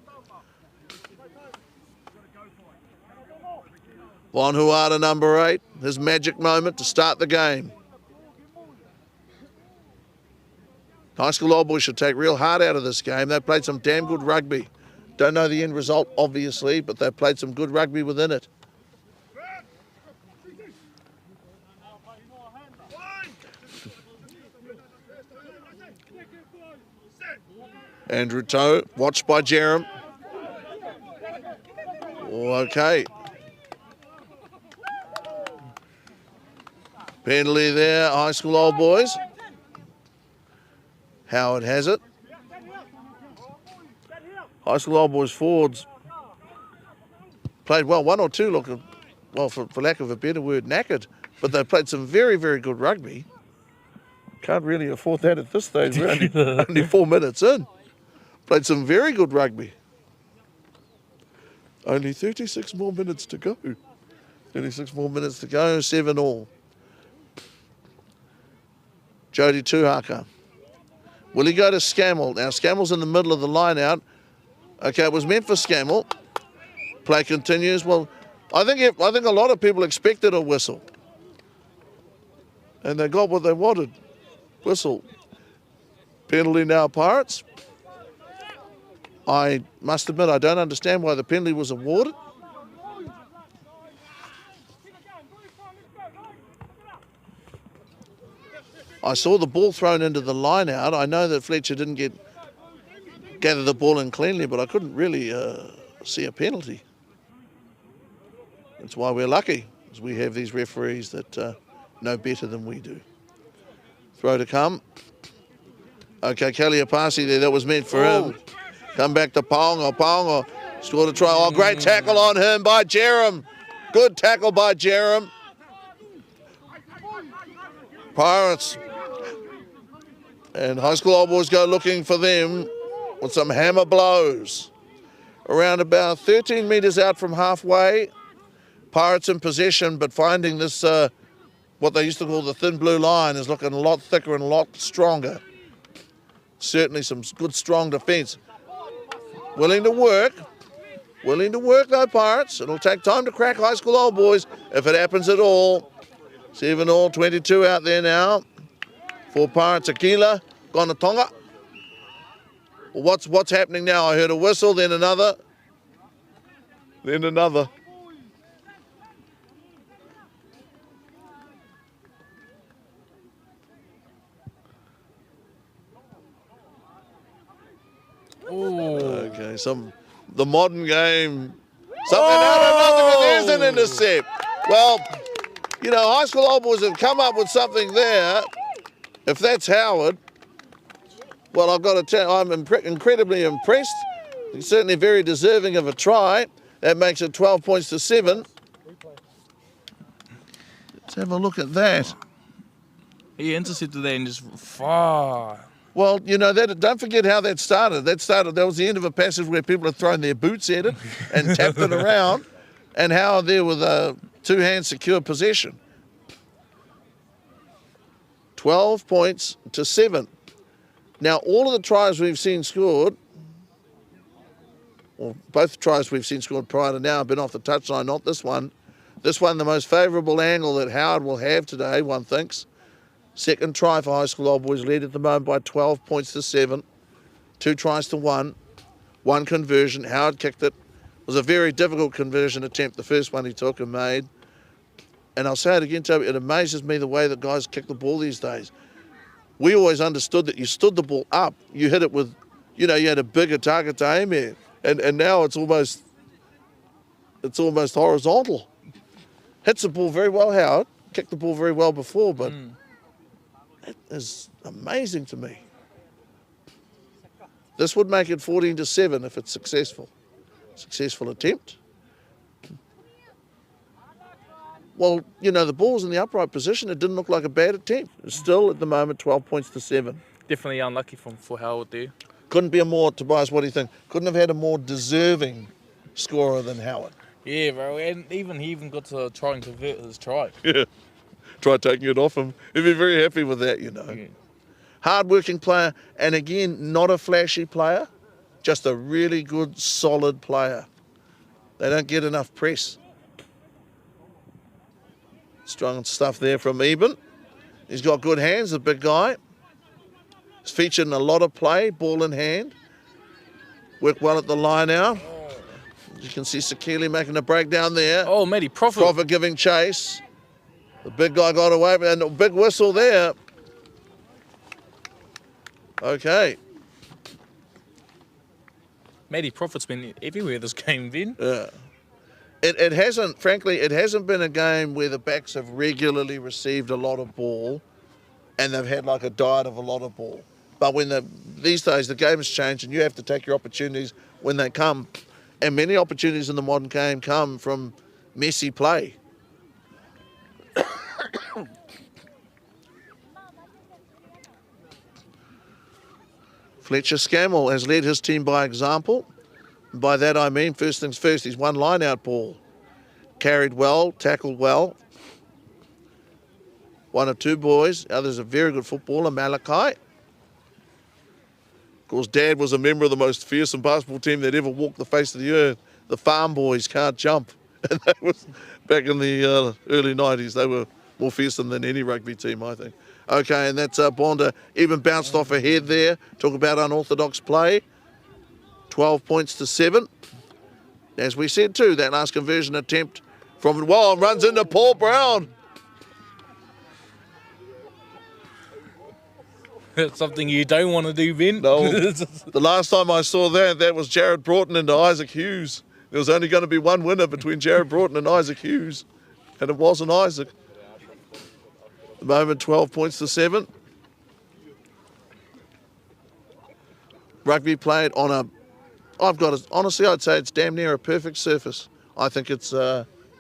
Von Huada, number 8, his magic moment to start the game. High School Old Boys should take real heart out of this game. They've played some damn good rugby. Don't know the end result, obviously, but they've played some good rugby within it. Andrew Toe, watched by Jerem. Okay. Penalty there, High School Old Boys. Howard has it. High School Old Boys forwards played well. One or two look, well, for lack of a better word, knackered. But they played some very, very good rugby. Can't really afford that at this stage. We're only 4 minutes in. Played some very good rugby. Only 36 more minutes to go. 36 more minutes to go, 7-all. Jody Tuhaka. Will he go to Scammell? Now, Scammel's in the middle of the line out. Okay, it was meant for Scammell. Play continues. Well, I think a lot of people expected a whistle. And they got what they wanted. Whistle. Penalty now, Pirates. I must admit, I don't understand why the penalty was awarded. I saw the ball thrown into the line out. I know that Fletcher didn't gather the ball in cleanly, but I couldn't really see a penalty. That's why we're lucky, as we have these referees that know better than we do. Throw to come. Okay, Kaliapasi there, that was meant for him. Come back to Ponga. Ponga scored a try. Oh, great tackle on him by Jerem. Good tackle by Jerem. Pirates. And High School Old Boys go looking for them with some hammer blows. Around about 13 metres out from halfway. Pirates in possession, but finding this, what they used to call the thin blue line, is looking a lot thicker and a lot stronger. Certainly some good, strong defence. Willing to work though, Pirates. It'll take time to crack High School Old Boys if it happens at all. 7-all, 22 out there now. For Pirates, Aquila, Gonatonga. What's happening now? I heard a whistle, then another. Then another. Ooh. Okay, the modern game. There's an intercept. Well, you know, High School Old Boys have come up with something there. If that's Howard, well, I've got to tell you, I'm incredibly impressed. He's certainly very deserving of a try. That makes it 12 points to 7. Let's have a look at that. He intercepted that and just far. Well, you know, don't forget how that started. That was the end of a passage where people had thrown their boots at it and tapped it around, and how there with a two-hand secure possession. 12 points to 7. Now, all of the tries we've seen scored Well, both tries we've seen scored prior to now have been off the touchline, not this one. This one, the most favourable angle that Howard will have today, one thinks. Second try for High School Old Boys, led at the moment by 12 points to 7. 2 tries to 1. 1 conversion. Howard kicked it. It was a very difficult conversion attempt, the first one he took and made. And I'll say it again, Toby, it amazes me the way that guys kick the ball these days. We always understood that you stood the ball up, you hit it with, you had a bigger target to aim at. And now it's almost horizontal. Hits the ball very well, Howard. Kicked the ball very well before, but that is amazing to me. This would make it 14 to 7 if it's successful. Successful attempt. Well, the ball's in the upright position. It didn't look like a bad attempt. It's still, at the moment, 12 points to 7. Definitely unlucky for Howard there. Couldn't be a more, Tobias, what do you think? Couldn't have had a more deserving scorer than Howard. Yeah, bro, and he even got to try and convert his try. Yeah, try taking it off him. He'd be very happy with that, Yeah. Hard-working player, and again, not a flashy player, just a really good, solid player. They don't get enough press. Strong stuff there from Eben. He's got good hands, the big guy. He's featured in a lot of play, ball in hand. Worked well at the line out. You can see Sakili making a breakdown there. Oh, Matty, Profit. Profit giving chase. The big guy got away, and a big whistle there. Okay. Matty Profit's been everywhere this game, then. Yeah. It hasn't, frankly, it hasn't been a game where the backs have regularly received a lot of ball and they've had like a diet of a lot of ball. But these days the game has changed and you have to take your opportunities when they come. And many opportunities in the modern game come from messy play. Fletcher Scammell has led his team by example. By that I mean, first things first, he's one line-out ball. Carried well, tackled well. One of 2 boys. The other's a very good footballer, Malachi. Of course, Dad was a member of the most fearsome basketball team that ever walked the face of the earth. The Farm Boys can't jump. And that was back in the early 90s. They were more fearsome than any rugby team, I think. Okay, and that's Bonda. Even bounced off a head there. Talk about unorthodox play. 12 points to 7. As we said too, that last conversion attempt from runs into Paul Brown. That's something you don't want to do, Ben. No. The last time I saw that was Jared Broughton into Isaac Hughes. There was only going to be one winner between Jared Broughton and Isaac Hughes, and it wasn't Isaac. At the moment, 12 points to 7. Rugby played on honestly, I'd say it's damn near a perfect surface. I think it's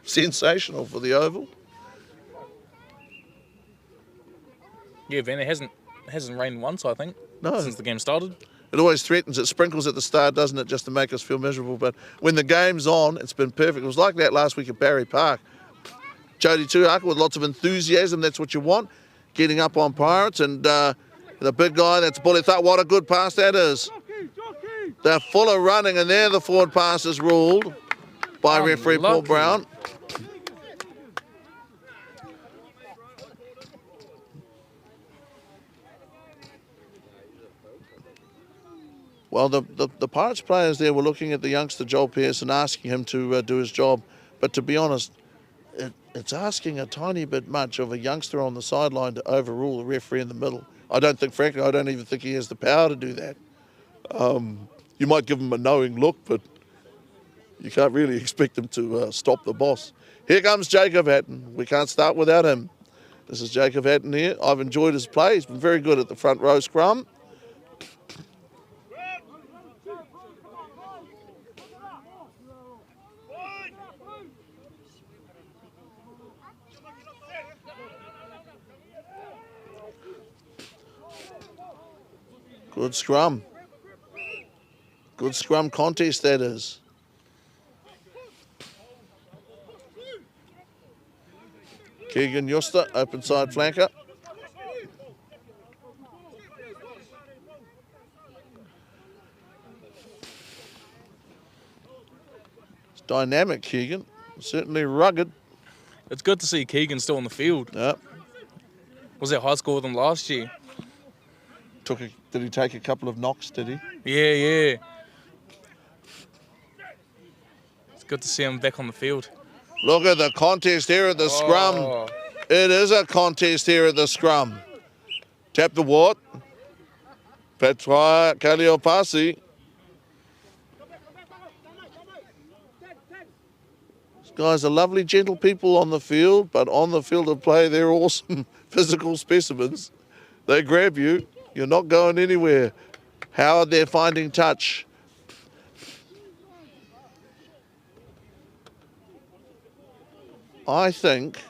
sensational for the oval. Yeah, Ben, it hasn't rained once, I think, No. since the game started. It always threatens. It sprinkles at the start, doesn't it, just to make us feel miserable. But when the game's on, it's been perfect. It was like that last week at Barry Park. Jody Tuaka with lots of enthusiasm. That's what you want. Getting up on Pirates. And the big guy, that's Bully Thought. What a good pass that is. They're full of running, and there the forward pass is ruled by referee Paul Brown. Well, the Pirates players there were looking at the youngster Joel Pearson, asking him to do his job. But to be honest, it's asking a tiny bit much of a youngster on the sideline to overrule the referee in the middle. I don't even think he has the power to do that. You might give him a knowing look, but you can't really expect him to stop the boss. Here comes Jacob Hatton. We can't start without him. This is Jacob Hatton here. I've enjoyed his play. He's been very good at the front row scrum. Good scrum. Good scrum contest, that is. Keegan Yusta, open side flanker. Dynamic, Keegan. Certainly rugged. It's good to see Keegan still on the field. Yep. Was that high school with him last year? Did he take a couple of knocks, did he? Yeah. It's good to see him back on the field. Look at the contest here at the scrum. It is a contest here at the scrum. Tap the what? Petra Tairāwhiti. These guys are lovely, gentle people on the field, but on the field of play, they're awesome physical specimens. They grab you. You're not going anywhere. Howard, they're finding touch. I think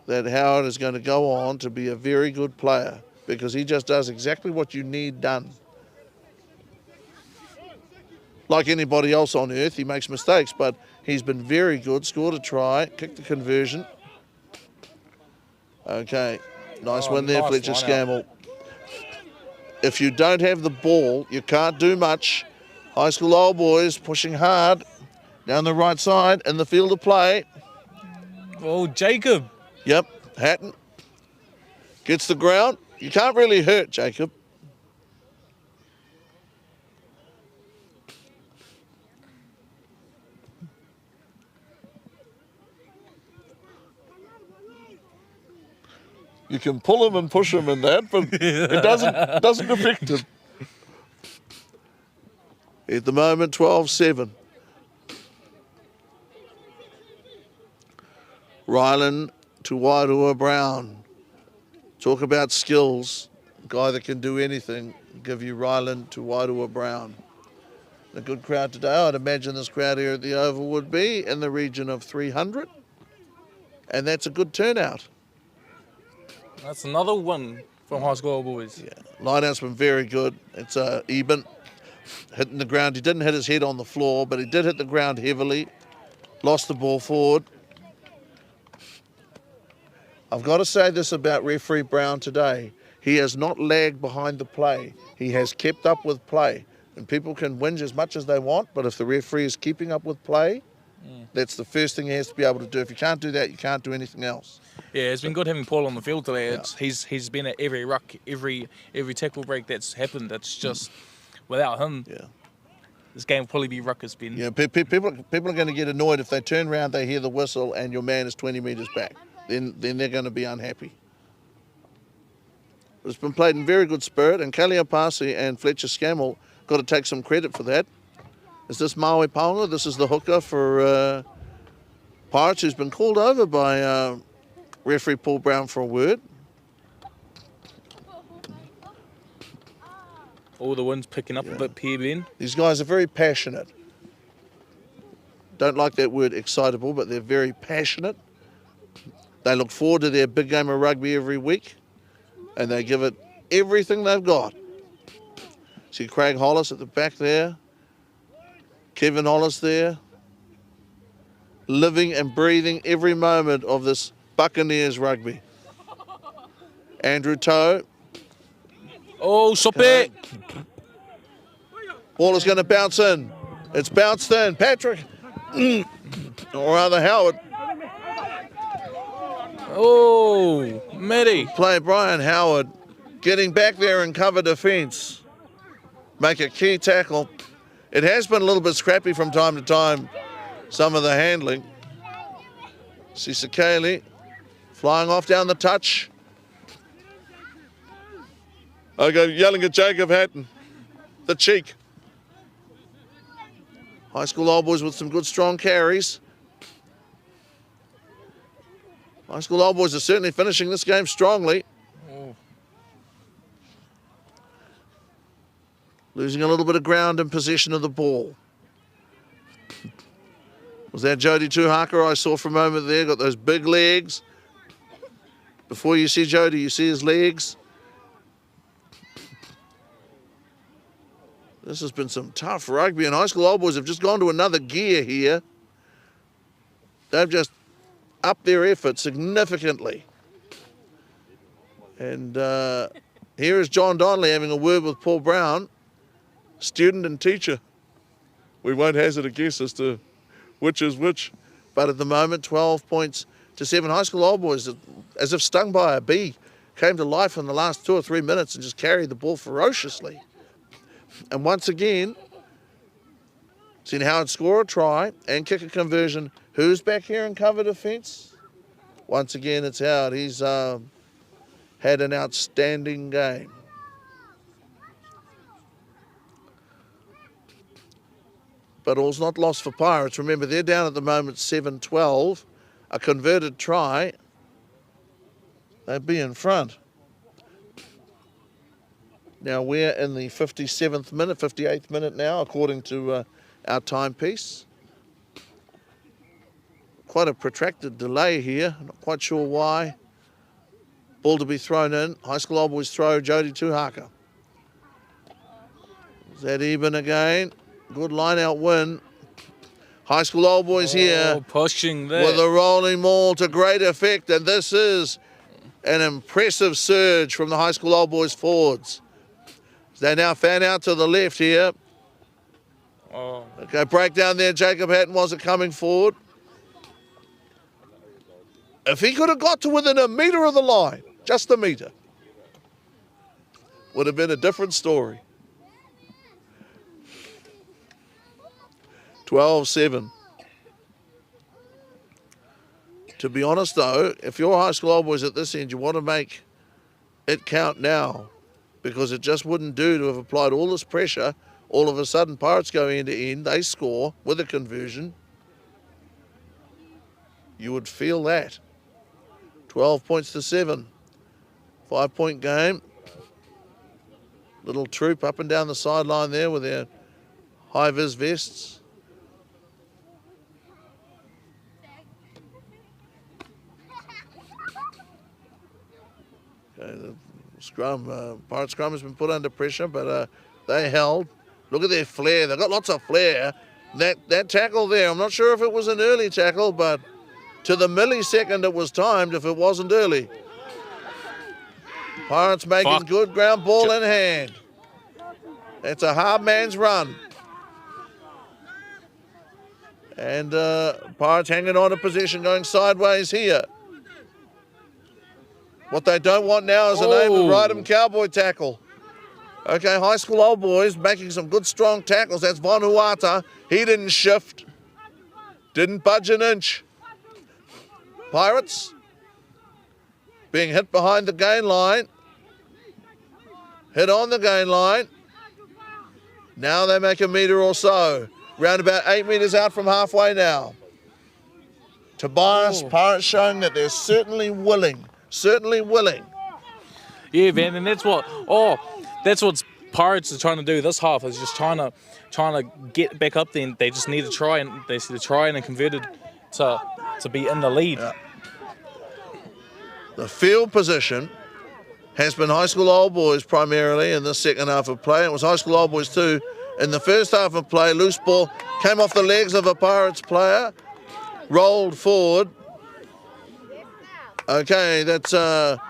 that Howard is going to go on to be a very good player because he just does exactly what you need done. Like anybody else on earth, he makes mistakes, but he's been very good. Scored a try, kicked the conversion. Okay, nice win there, nice Fletcher line Scammell. If you don't have the ball, you can't do much. High school old boys pushing hard down the right side in the field of play. Oh, Jacob. Yep, Hatton gets the ground. You can't really hurt Jacob. You can pull him and push him in that, but it doesn't affect him. At the moment, 12-7. Ryland to Wairua Brown. Talk about skills. A guy that can do anything. Give you Ryland to Wairua Brown. A good crowd today. I'd imagine this crowd here at the Oval would be in the region of 300. And that's a good turnout. That's another one from high school old boys. Yeah, lineout's been very good. It's Eben hitting the ground. He didn't hit his head on the floor, but he did hit the ground heavily. Lost the ball forward. I've got to say this about referee Brown today. He has not lagged behind the play. He has kept up with play. And people can whinge as much as they want, but if the referee is keeping up with play, that's the first thing he has to be able to do. If you can't do that, you can't do anything else. Yeah, it's been good having Paul on the field today. Yeah. He's been at every ruck, every tackle break that's happened. It's just without him, this game will probably be ruckus spin. Yeah, people are going to get annoyed if they turn around, they hear the whistle, and your man is 20 metres back. Then they're going to be unhappy. But it's been played in very good spirit, and Tairāwhiti and Fletcher Scammell got to take some credit for that. Is this Maui Paunga? This is the hooker for Pirates, who's been called over by referee Paul Brown for a word. All the wind's picking up a bit here, Ben. These guys are very passionate. Don't like that word excitable, but they're very passionate. They look forward to their big game of rugby every week, and they give it everything they've got. See Craig Hollis at the back there. Kevin Hollis there. Living and breathing every moment of this Buccaneers rugby. Andrew Toe. Oh, stop it! Ball is going to bounce in. It's bounced in. Patrick. Or rather Howard. Oh, Matty. Play Brian Howard getting back there and cover defence. Make a key tackle. It has been a little bit scrappy from time to time, some of the handling. See Sekeli flying off down the touch. Okay, yelling at Jacob Hatton. The cheek. High school old boys with some good strong carries. High school old boys are certainly finishing this game strongly. Losing a little bit of ground and possession of the ball. Was that Jody Tuhaka I saw for a moment there? Got those big legs. Before you see Jody, you see his legs. This has been some tough rugby, and high school old boys have just gone to another gear here. They've just upped their effort significantly. And here is John Donnelly having a word with Paul Brown, student and teacher. We won't hazard a guess as to which is which. But at the moment, 12 points to 7. High School Old Boys, as if stung by a bee, came to life in the last 2 or 3 minutes and just carried the ball ferociously. And once again, seen Howard score a try and kick a conversion. Who's back here in cover defence? Once again, it's Howard. He's had an outstanding game. But all's not lost for Pirates. Remember, they're down at the moment 7-12. A converted try, they'd be in front. Now we're in the 57th minute, 58th minute now, according to our timepiece. Quite a protracted delay here. Not quite sure why. Ball to be thrown in. High School Old Boys throw, Jody Tuhaka. Is that even again? Good line-out win. High School Old Boys here. Pushing there. With a rolling maul to great effect. And this is an impressive surge from the High School Old Boys forwards. They now fan out to the left here. Oh. Okay, breakdown there. Jacob Hatton wasn't coming forward. If he could have got to within a metre of the line, just a metre, would have been a different story. 12-7. To be honest, though, if you're High School Old Boys at this end, you want to make it count now, because it just wouldn't do to have applied all this pressure. All of a sudden, Pirates go end to end. They score with a conversion. You would feel that. 12 points to 7. 5-point game. Little troop up and down the sideline there with their high-vis vests. Okay, the scrum, Pirate scrum has been put under pressure, but they held. Look at their flair. They've got lots of flair. That tackle there, I'm not sure if it was an early tackle, but to the millisecond it was timed if it wasn't early. Pirates making good ground ball in hand. It's a hard man's run. And Pirates hanging on to possession, going sideways here. What they don't want now is an aim and ride 'em cowboy tackle. Okay, High School Old Boys making some good strong tackles. That's Von Huata. He didn't shift. Didn't budge an inch. Pirates being hit behind the gain line. Hit on the gain line. Now they make a metre or so. Round about 8 metres out from halfway now. Tobias, Pirates showing that they're certainly willing. Certainly willing. Yeah, man, and that's what Pirates are trying to do this half, is just trying to get back up there. They just need to try, and they see the try and converted to be in the lead. Yeah. The field position has been High School Old Boys primarily in the second half of play. It was High School Old Boys too in the first half of play. Loose ball came off the legs of a Pirates player, rolled forward. Okay, that's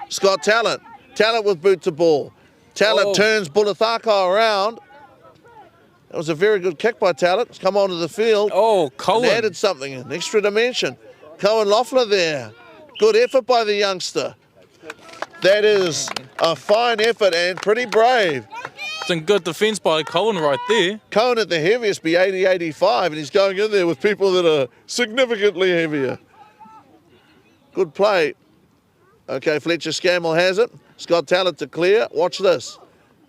Scott Talent. Talent with boot to ball. Talent turns Bulathaka around. That was a very good kick by Talent. It's come onto the field. Oh, Cohen. And added something, an extra dimension. Cohen Loeffler there. Good effort by the youngster. That is a fine effort and pretty brave. Some good defence by Cohen right there. Cohen at the heaviest be 80-85, and he's going in there with people that are significantly heavier. Good play. Okay, Fletcher Scammell has it. Scott Talent to clear. Watch this.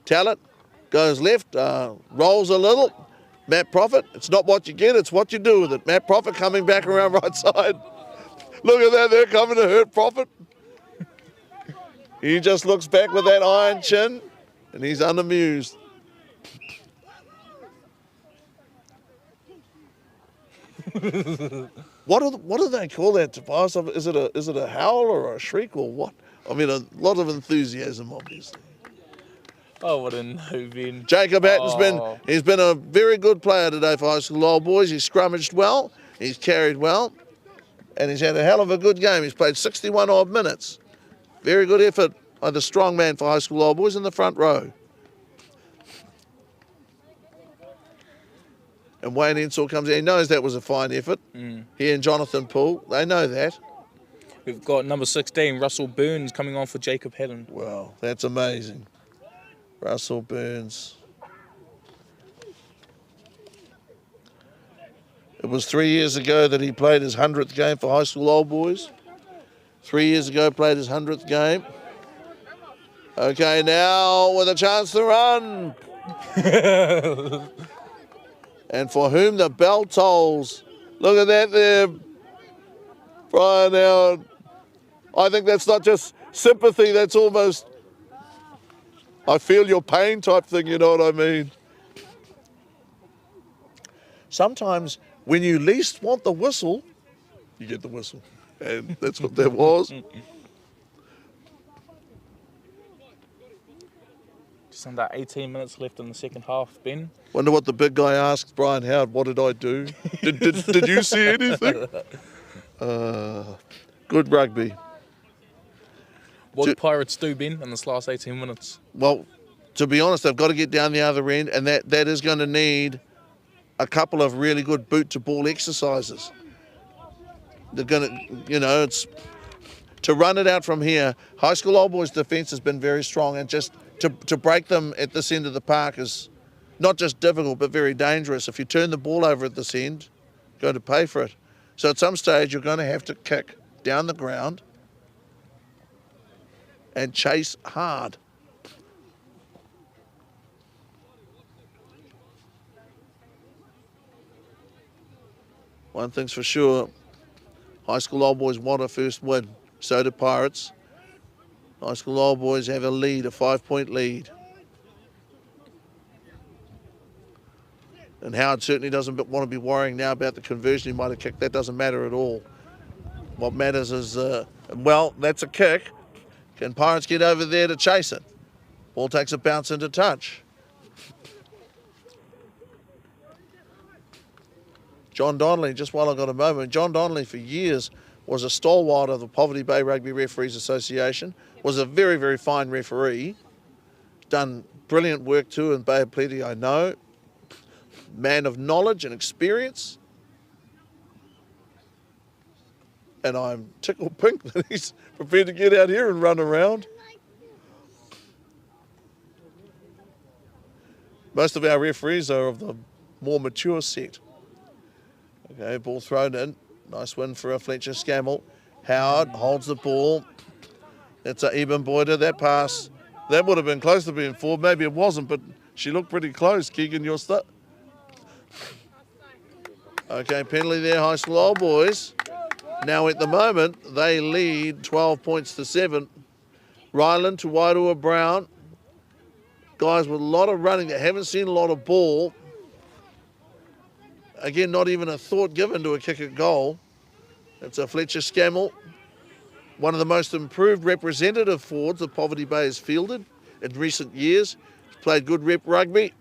Talent goes left, rolls a little. Matt Prophet, it's not what you get, it's what you do with it. Matt Prophet coming back around right side. Look at that, they're coming to hurt Prophet. He just looks back with that iron chin, and he's unamused. What do they call that, Tobias? Is it a howl or a shriek or what? I mean, a lot of enthusiasm, obviously. I wouldn't know, Ben. Jacob Hatton's been a very good player today for High School Old Boys. He's scrummaged well, he's carried well, and he's had a hell of a good game. He's played 61 odd minutes. Very good effort by the strong man for High School Old Boys in the front row. And Wayne Ensor comes in. He knows that was a fine effort. He and Jonathan Poole, they know that. We've got number 16, Russell Burns, coming on for Jacob Haddon. Wow, that's amazing. Russell Burns. It was 3 years ago that he played his 100th game for high school old boys. 3 years ago, played his 100th game. Okay, now with a chance to run. And for whom the bell tolls. Look at that there, Brian. Now, I think that's not just sympathy, that's almost, I feel your pain type thing, you know what I mean? Sometimes when you least want the whistle, you get the whistle. And that's what that was. Just under 18 minutes left in the second half, Ben. Wonder what the big guy asked Brian Howard, what did I do? Did you see anything? Good rugby. What did Pirates do, Ben, in this last 18 minutes? Well, to be honest, they've got to get down the other end, and that is going to need a couple of really good boot-to-ball exercises. They're going to, you know, it's to run it out from here. High school old boys' defence has been very strong, and just to break them at this end of the park is not just difficult, but very dangerous. If you turn the ball over at this end, you're going to pay for it. So at some stage, you're going to have to kick down the ground and chase hard. One thing's for sure, high school old boys want a first win. So do Pirates. High school old boys have a lead, a 5-point lead. And Howard certainly doesn't want to be worrying now about the conversion he might have kicked. That doesn't matter at all. What matters is, well, that's a kick. Can Pirates get over there to chase it? Ball takes a bounce into touch. John Donnelly, just while I got a moment, John Donnelly for years was a stalwart of the Poverty Bay Rugby Referees Association, was a very, very fine referee, done brilliant work too in Bay of Plenty, I know, man of knowledge and experience, and I'm tickled pink that he's prepared to get out here and run around. Most of our referees are of the more mature set. Okay, ball thrown in. Nice win for a Fletcher Scammell. Howard holds the ball. It's a Eben Boyder. That pass, that would have been close to being forward. Maybe it wasn't, but she looked pretty close. Keegan, your stuff. Okay, penalty there, high school old boys. Now at the moment, they lead 12 points to 7. Ryland to Wairua Brown. Guys with a lot of running that haven't seen a lot of ball. Again, not even a thought given to a kick at goal. It's a Fletcher Scammell, one of the most improved representative forwards that Poverty Bay has fielded in recent years. He's played good rep rugby.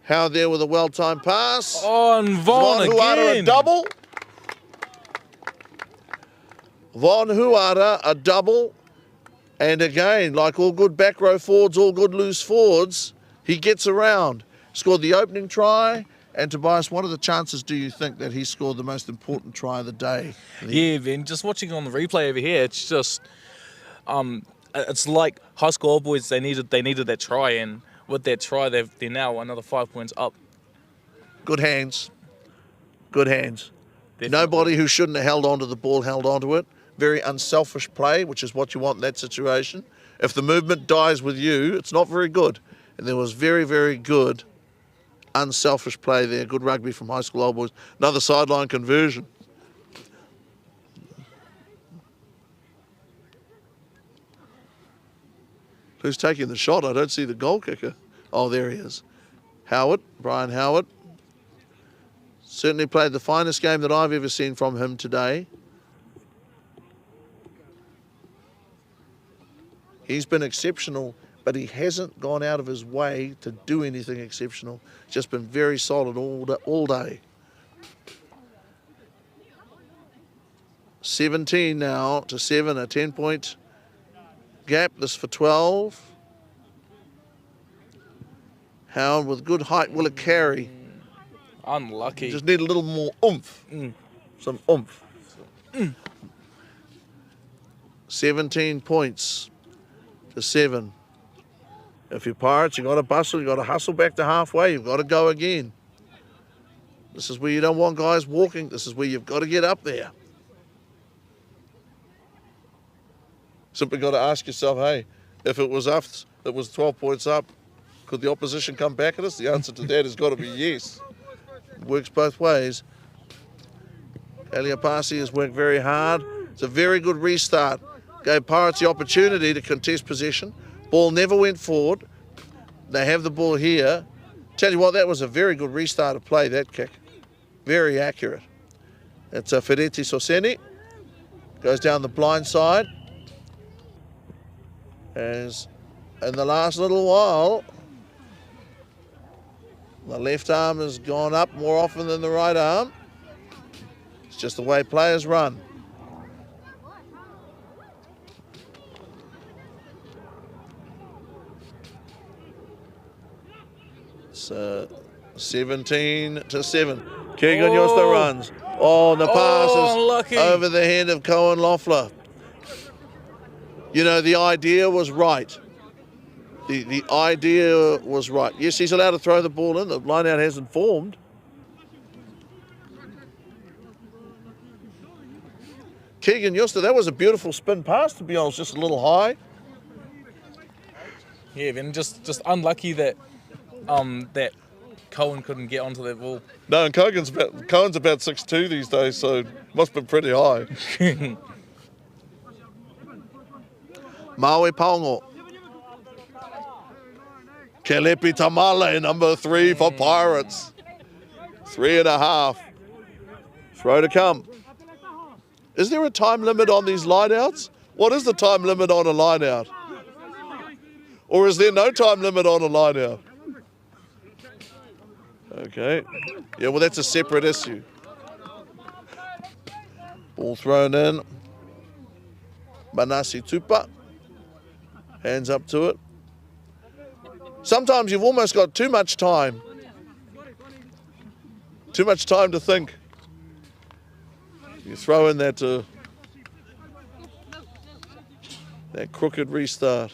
Howard there with a well-timed pass. Oh, and Vaughan again. A double. Von Huata a double. And again, like all good back row forwards, all good loose forwards, he gets around. Scored the opening try. And Tobias, what are the chances do you think that he scored the most important try of the day? Yeah, Ben, just watching on the replay over here, it's just, it's like high school old boys, they needed that try, and with that try, they're now another 5 points up. Good hands. Good hands. Definitely. Nobody who shouldn't have held onto the ball held onto it. Very unselfish play, which is what you want in that situation. If the movement dies with you, it's not very good. And there was very, very good unselfish play there. Good rugby from high school old boys. Another sideline conversion. Who's taking the shot? I don't see the goal kicker. Oh, there he is. Howard, Brian Howard. Certainly played the finest game that I've ever seen from him today. He's been exceptional, but he hasn't gone out of his way to do anything exceptional. Just been very solid all day. 17 now to 7, a 10-point gap. This for 12. Howard with good height. Will it carry? Unlucky. Just need a little more oomph. Some oomph. 17 points to 7. If you're Pirates, you've got to bustle, you've got to hustle back to halfway, you've got to go again. This is where you don't want guys walking. This is where you've got to get up there. Simply got to ask yourself, hey, if it was us, it was 12 points up, could the opposition come back at us? The answer to that has got to be yes. It works both ways. Tairāwhiti has worked very hard. It's a very good restart. Gave Pirates the opportunity to contest possession. Ball never went forward. They have the ball here. Tell you what, that was a very good restart of play, that kick. Very accurate. It's a Whireti Soseni. Goes down the blind side. As in the last little while, the left arm has gone up more often than the right arm. It's just the way players run. It's 17 to 7. Keegan Yosta runs. Oh, the pass is over the head of Cohen Loeffler. You know, the idea was right. The idea was right. Yes, he's allowed to throw the ball in. The line-out hasn't formed. Keegan Yosta, that was a beautiful spin pass, to be honest, just a little high. Yeah, then just unlucky that that Cohen couldn't get onto that ball. No, and Cohen's about 6'2" these days, so must have been pretty high. Maui Paongo. Kelepi Tamale, number 3 for Pirates. 3.5. Throw to come. Is there a time limit on these lineouts? What is the time limit on a lineout? Or is there no time limit on a lineout? Okay. Yeah, well, that's a separate issue. Ball thrown in. Manasi Tupa. Hands up to it. Sometimes you've almost got too much time. Too much time to think. You throw in that crooked restart.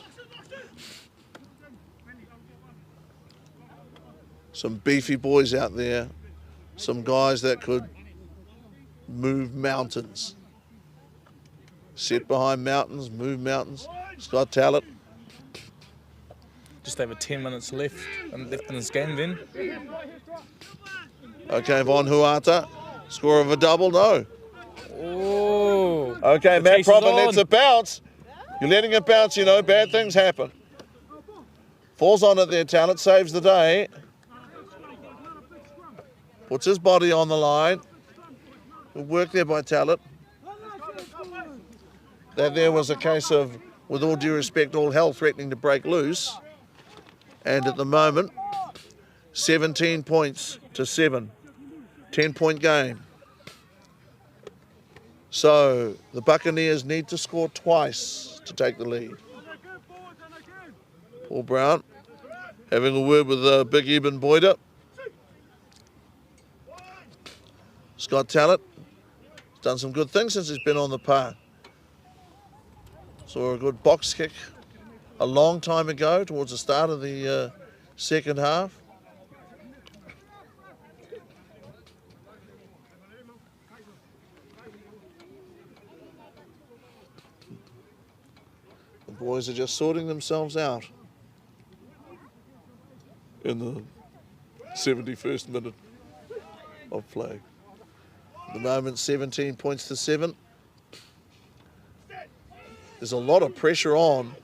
Some beefy boys out there. Some guys that could move mountains. Sit behind mountains, move mountains. Scott Talent. Just over 10 minutes left in this game then. Okay, Von Huata. Score of a double? No. Oh. Okay, Matt Prophet lets it bounce. You're letting it bounce, you know, bad things happen. Falls on it there, Talent, saves the day. Puts his body on the line. Good work there by Talent. That there was a case of, with all due respect, all hell threatening to break loose. And at the moment, 17 points to 7. 10-point game. So the Buccaneers need to score twice to take the lead. Paul Brown having a word with Big Eben Boyder. Scott Talent has done some good things since he's been on the park. Saw a good box kick a long time ago towards the start of the second half. The boys are just sorting themselves out in the 71st minute of play. At the moment, 17 points to 7. There's a lot of pressure on.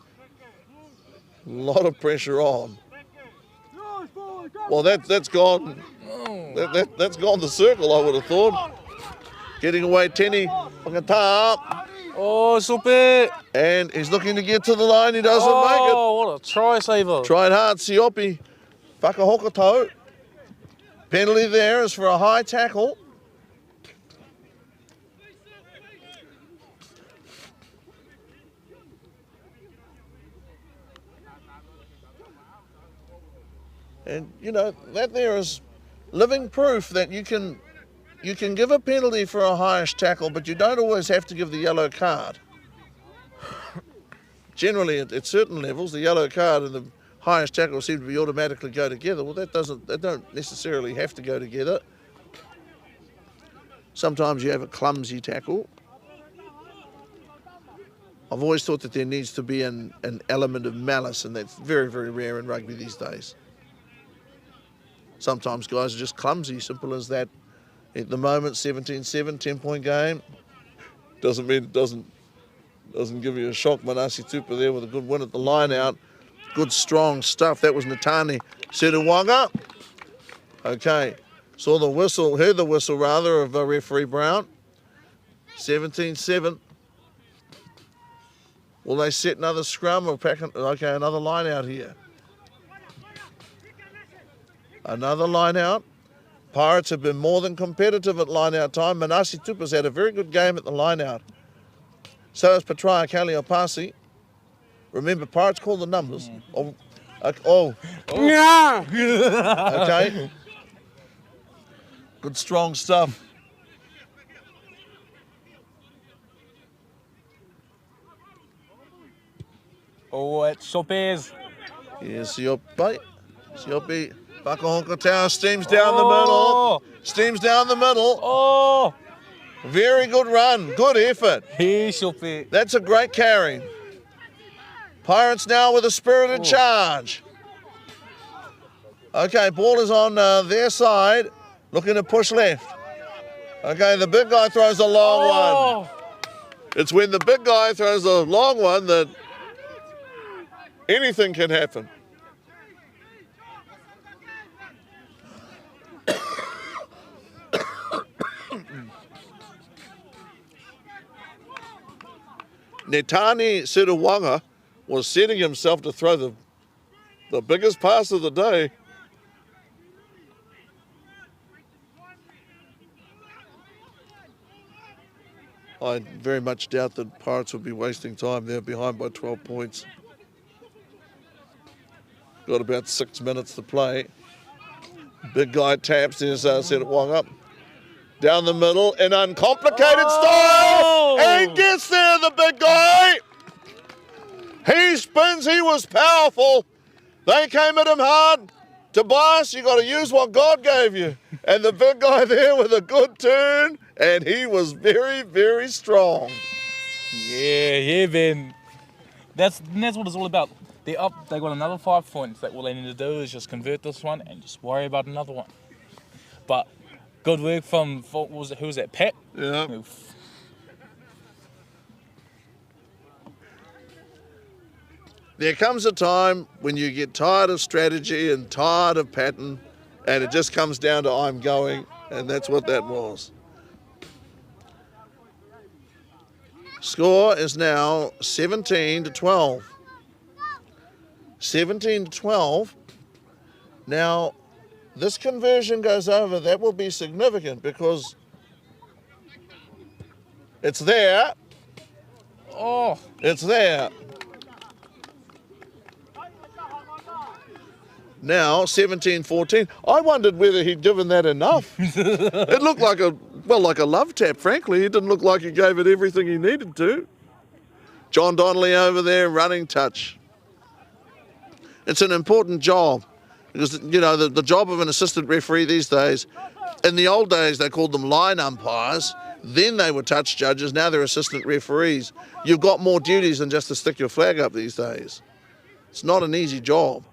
A lot of pressure on. Well, that's gone. That's gone the circle, I would have thought. Getting away, Tenny. Oh, super. And he's looking to get to the line. He doesn't make it. Oh, what a try saver. Tried hard, Siopi. Whakahokoto. Penalty there is for a high tackle. And, you know, that there is living proof that you can give a penalty for a highish tackle, but you don't always have to give the yellow card. Generally, at certain levels, the yellow card and the highish tackle seem to be automatically go together. Well, they don't necessarily have to go together. Sometimes you have a clumsy tackle. I've always thought that there needs to be an element of malice, and that's very, very rare in rugby these days. Sometimes guys are just clumsy, simple as that. At the moment, 17-7, 10-point game. Doesn't mean it doesn't give you a shock. Manasi Tupa there with a good win at the line out. Good strong stuff. That was Natani Seruwanga. Okay, heard the whistle rather of referee Brown. 17-7. Will they set another scrum or pack? Okay, another line out here. Another line out. Pirates have been more than competitive at line out time. Manasi Tupa's had a very good game at the line out. So has Patraya Kaliopasi. Remember, Pirates call the numbers. Yeah. Okay. Good strong stuff. Oh, it's Chopez. Here's Siopi. Whakahonka Tower steams down the middle. Steams down the middle. Oh, Very good run. Good effort. he Chopez. That's a great carry. Pirates now with a spirited charge. Okay, ball is on their side. Looking to push left. Okay, the big guy throws a long one. It's when the big guy throws a long one that anything can happen. Netani Seruwanga was setting himself to throw the biggest pass of the day. I very much doubt that Pirates will be wasting time. They're behind by 12 points. Got about 6 minutes to play. Big guy taps, there's Seruwanga. Down the middle in uncomplicated style. And gets there, the big guy. He spins, he was powerful. They came at him hard. Tobias, you got to use what God gave you. And the big guy there with a good turn, and he was very, very strong. Yeah, Ben. That's what it's all about. They're up. They got another 5 points. That all they need to do is just convert this one and just worry about another one. But good work from who was that? Pat. Yeah. Oof. There comes a time when you get tired of strategy and tired of pattern, and it just comes down to I'm going, and that's what that was. Score is now 17-12. 17-12. Now, this conversion goes over, that will be significant because it's there. Oh, It's there. Now, 17-14. I wondered whether he'd given that enough. It looked like a love tap, frankly. It didn't look like he gave it everything he needed to. John Donnelly over there, running touch. It's an important job because, you know, the job of an assistant referee these days, in the old days they called them line umpires, then they were touch judges, now they're assistant referees. You've got more duties than just to stick your flag up these days. It's not an easy job.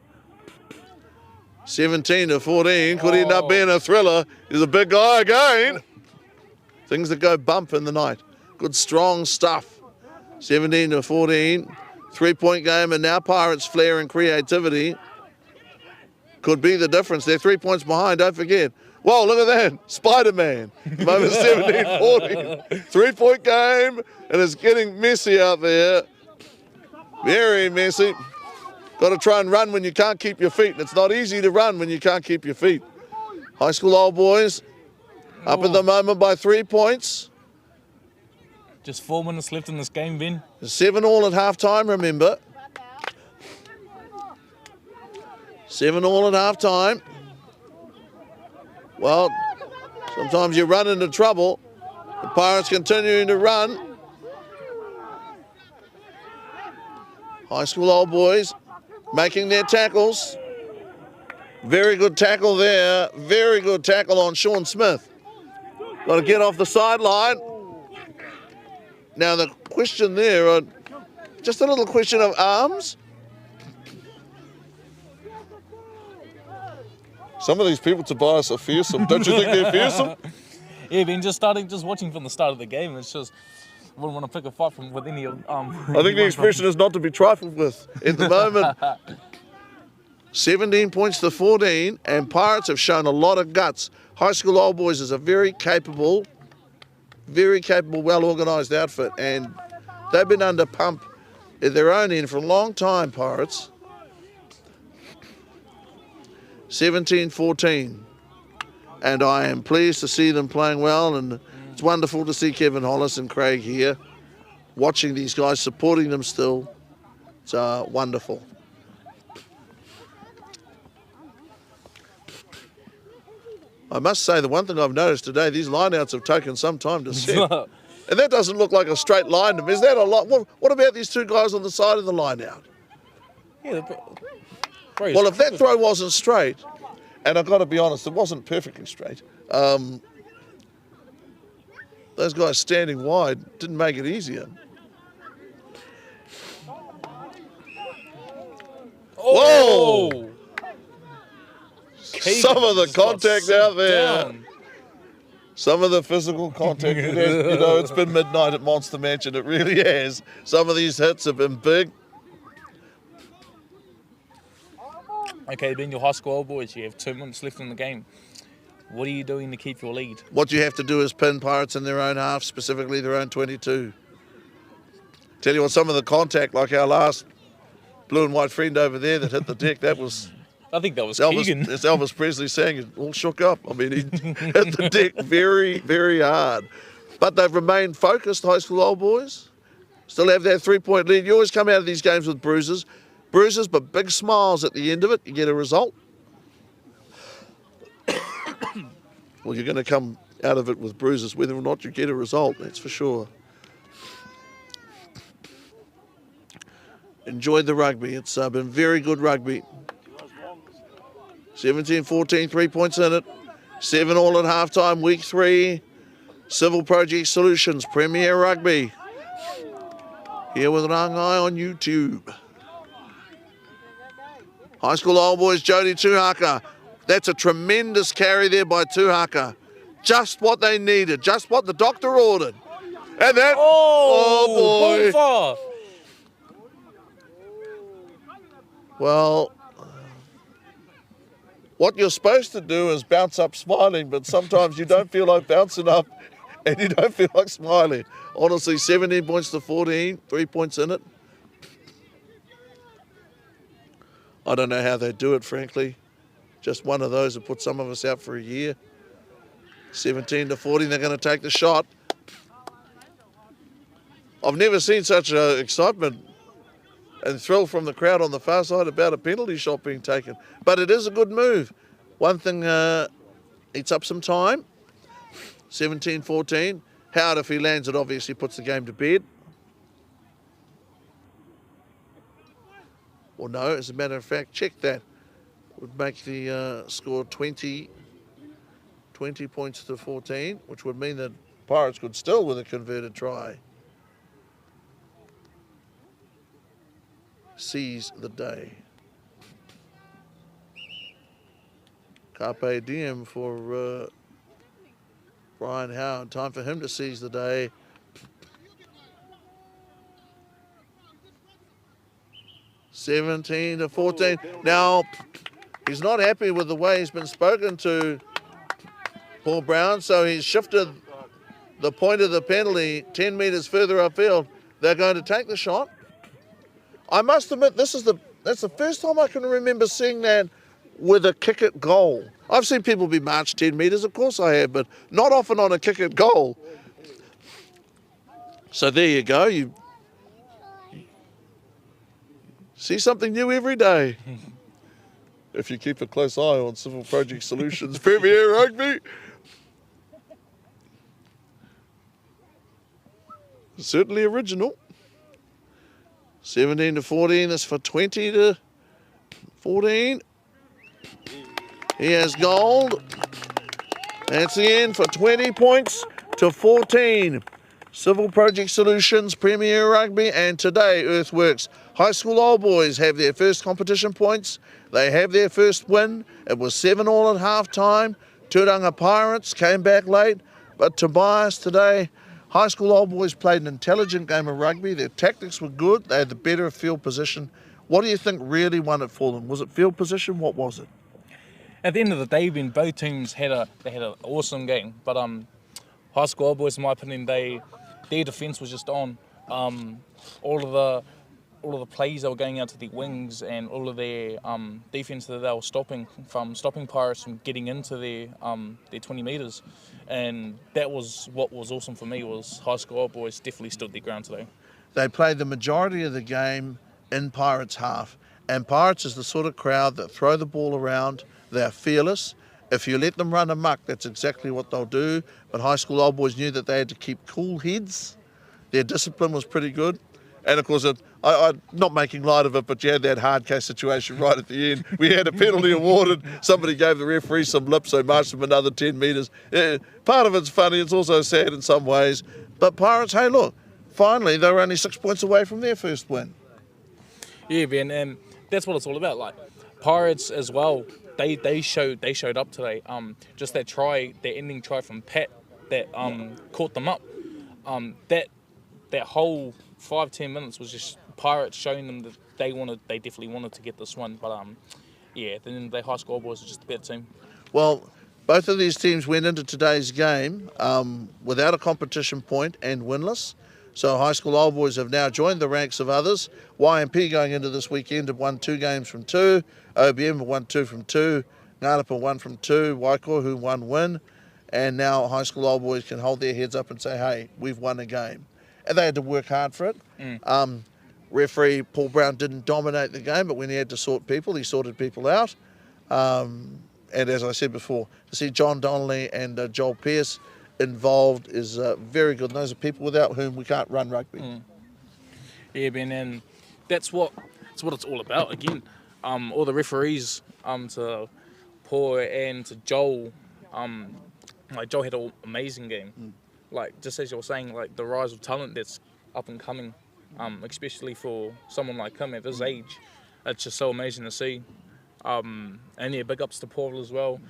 17-14, could end up being a thriller. He's a big guy again. Things that go bump in the night. Good strong stuff. 17-14, 3-point game, and now Pirates' flair and creativity could be the difference. They're 3 points behind, don't forget. Whoa, look at that, Spider-Man. Moment 17-14, 3-point game, and it's getting messy out there. Very messy. Got to try and run when you can't keep your feet. And it's not easy to run when you can't keep your feet. High school old boys up at the moment by 3 points. just 4 minutes left in this game, Ben. 7-all at half-time, remember. 7-all at half-time. Well, sometimes you run into trouble. The Pirates continuing to run. High school old boys making their tackles. Very good tackle there. Very good tackle on Sean Smith. Got to get off the sideline. Now the question there, just a little question of arms. Some of these people, Tobias, are fearsome. Don't you think they're fearsome? Yeah, been just watching from the start of the game. It's just wouldn't want to pick a fight with any of. I think the expression is not to be trifled with at the moment. 17 points to 14, and Pirates have shown a lot of guts. High school old boys is a very capable, well-organised outfit, and they've been under pump at their own end for a long time, Pirates. 17-14, and I am pleased to see them playing well, and it's wonderful to see Kevin Hollis and Craig here, watching these guys, supporting them still. It's wonderful. I must say, the one thing I've noticed today, these lineouts have taken some time to set. And that doesn't look like a straight line to me. Is that a lot? What about these two guys on the side of the lineout? Yeah, well, if that throw wasn't straight, and I've got to be honest, it wasn't perfectly straight, those guys standing wide didn't make it easier. Oh! Whoa! Some of the contact out there. Down. Some of the physical contact. You know, it's been midnight at Monster Mansion. It really has. Some of these hits have been big. Okay, being your high school old boys, you have 2 minutes left in the game. What are you doing to keep your lead? What you have to do is pin Pirates in their own half, specifically their own 22. Tell you what, some of the contact, like our last blue and white friend over there that hit the deck, that was... I think that was Keegan. It's Elvis Presley saying it all shook up. I mean, he hit the deck very, very hard. But they've remained focused, high school old boys. Still have that 3-point lead. You always come out of these games with bruises, but big smiles at the end of it. You get a result. Well, you're going to come out of it with bruises, whether or not you get a result, that's for sure. Enjoyed the rugby. It's been very good rugby. 17-14, 3 points in it. 7 all at halftime, week 3. Civil Project Solutions, Premier Rugby. Here with Rangai on YouTube. High school old boys, Jody Tuhaka. That's a tremendous carry there by Tuhaka. Just what they needed, just what the doctor ordered. And that, oh boy. Well, what you're supposed to do is bounce up smiling, but sometimes you don't feel like bouncing up and you don't feel like smiling. Honestly, 17 points to 14, 3 points in it. I don't know how they do it, frankly. Just one of those that put some of us out for a year. 17 to 14, they're going to take the shot. I've never seen such excitement and thrill from the crowd on the far side about a penalty shot being taken. But it is a good move. One thing eats up some time. 17-14. Howard, if he lands it, obviously puts the game to bed. Or no, as a matter of fact, check that. Would make the score 20 points to 14, which would mean that Pirates could still with a converted try seize the day. Carpe diem for Brian Howard. Time for him to seize the day. (17 to 14). Now, he's not happy with the way he's been spoken to, Paul Brown, so he's shifted the point of the penalty 10 metres further upfield. They're going to take the shot. I must admit, that's the first time I can remember seeing that with a kick at goal. I've seen people be marched 10 metres, of course I have, but not often on a kick at goal. So there you go. You see something new every day. if you keep a close eye on Civil Project Solutions Premier Rugby. Certainly original. 17 to 14, that's for 20 to 14. He has gold. That's the end for 20 points to 14. Civil Project Solutions, Premier Rugby, and today Earthworks High School Old Boys have their first competition points. They have their first win. It was 7-all at half-time. Tairāwhiti Pirates came back late, but Tobias today, High School Old Boys played an intelligent game of rugby. Their tactics were good. They had the better field position. What do you think really won it for them? Was it field position? What was it? At the end of the day, Ben, both teams had an awesome game. But High School Old Boys, in my opinion, their defence was just on. All of the plays they were going out to the wings, and all of their defence that they were stopping Pirates from getting into their 20 metres, and that was what was awesome for me. Was High School Old Boys definitely stood their ground today. They played the majority of the game in Pirates half, and Pirates is the sort of crowd that throw the ball around. They're fearless. If you let them run amok, that's exactly what they'll do. But High School Old Boys knew that they had to keep cool heads. Their discipline was pretty good. And of course, I'm not making light of it, but you had that hard case situation right at the end. We had a penalty awarded. Somebody gave the referee some lip, so marched them another 10 metres. Part of it's funny. It's also sad in some ways. But Pirates, hey, look, finally, they were only 6 points away from their first win. Yeah, Ben, and that's what it's all about. Like Pirates as well, they showed up today. Just that try, that ending try from Pat, that caught them up. That whole 5-10 minutes was just Pirates showing them that they definitely wanted to get this one. But yeah, then the High School Boys are just a better team. Well, both of these teams went into today's game without a competition point and winless. So High School Old Boys have now joined the ranks of others. YMP going into this weekend have won 2 games from 2. OBM have won 2 from 2. Ngātapa 1 from 2. Waiko, who won win. And now High School Old Boys can hold their heads up and say, hey, we've won a game. And they had to work hard for it. Referee Paul Brown didn't dominate the game, but when he had to sort people, he sorted people out. And as I said before, to see John Donnelly and Joel Pearce involved is very good. And those are people without whom we can't run rugby. Yeah, Ben, and that's what it's all about. Again, all the referees, to Paul and to Joel, like Joel had an amazing game. Like just as you're saying, like the rise of talent that's up and coming, especially for someone like him at his age, it's just so amazing to see. And yeah, big ups to Paul as well.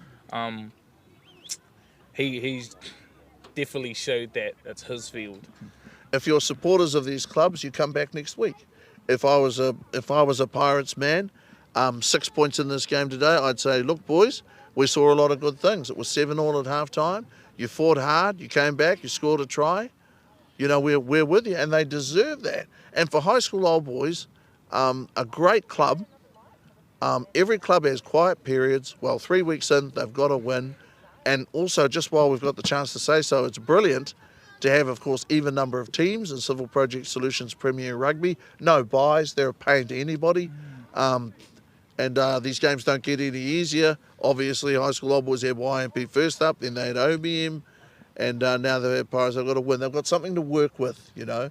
He's definitely showed that it's his field. If you're supporters of these clubs, you come back next week. If I was a Pirates man, 6 points in this game today, I'd say, look, boys, we saw a lot of good things. It was 7-all at half-time. You fought hard, you came back, you scored a try. You know, we're with you, and they deserve that. And for High School Old Boys, a great club. Every club has quiet periods. Well, 3 weeks in, they've got to win. And also, just while we've got the chance to say so, it's brilliant to have, of course, even number of teams in Civil Project Solutions Premier Rugby. No buys, they're a pain to anybody. And these games don't get any easier. Obviously, High School Old Boys had YMP first up, then they had OBM, and now they've had Pirates. They've got to win. They've got something to work with, you know.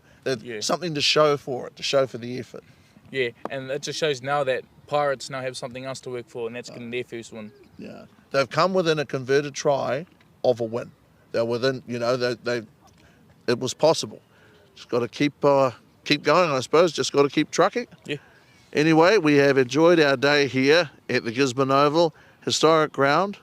Something to show for it, to show for the effort. Yeah, and it just shows now that Pirates now have something else to work for, and that's getting their first win. Yeah, they've come within a converted try of a win. They're within, you know, it was possible. Just got to keep going, I suppose. Just got to keep trucking. Yeah. Anyway, we have enjoyed our day here at the Gisborne Oval, historic ground.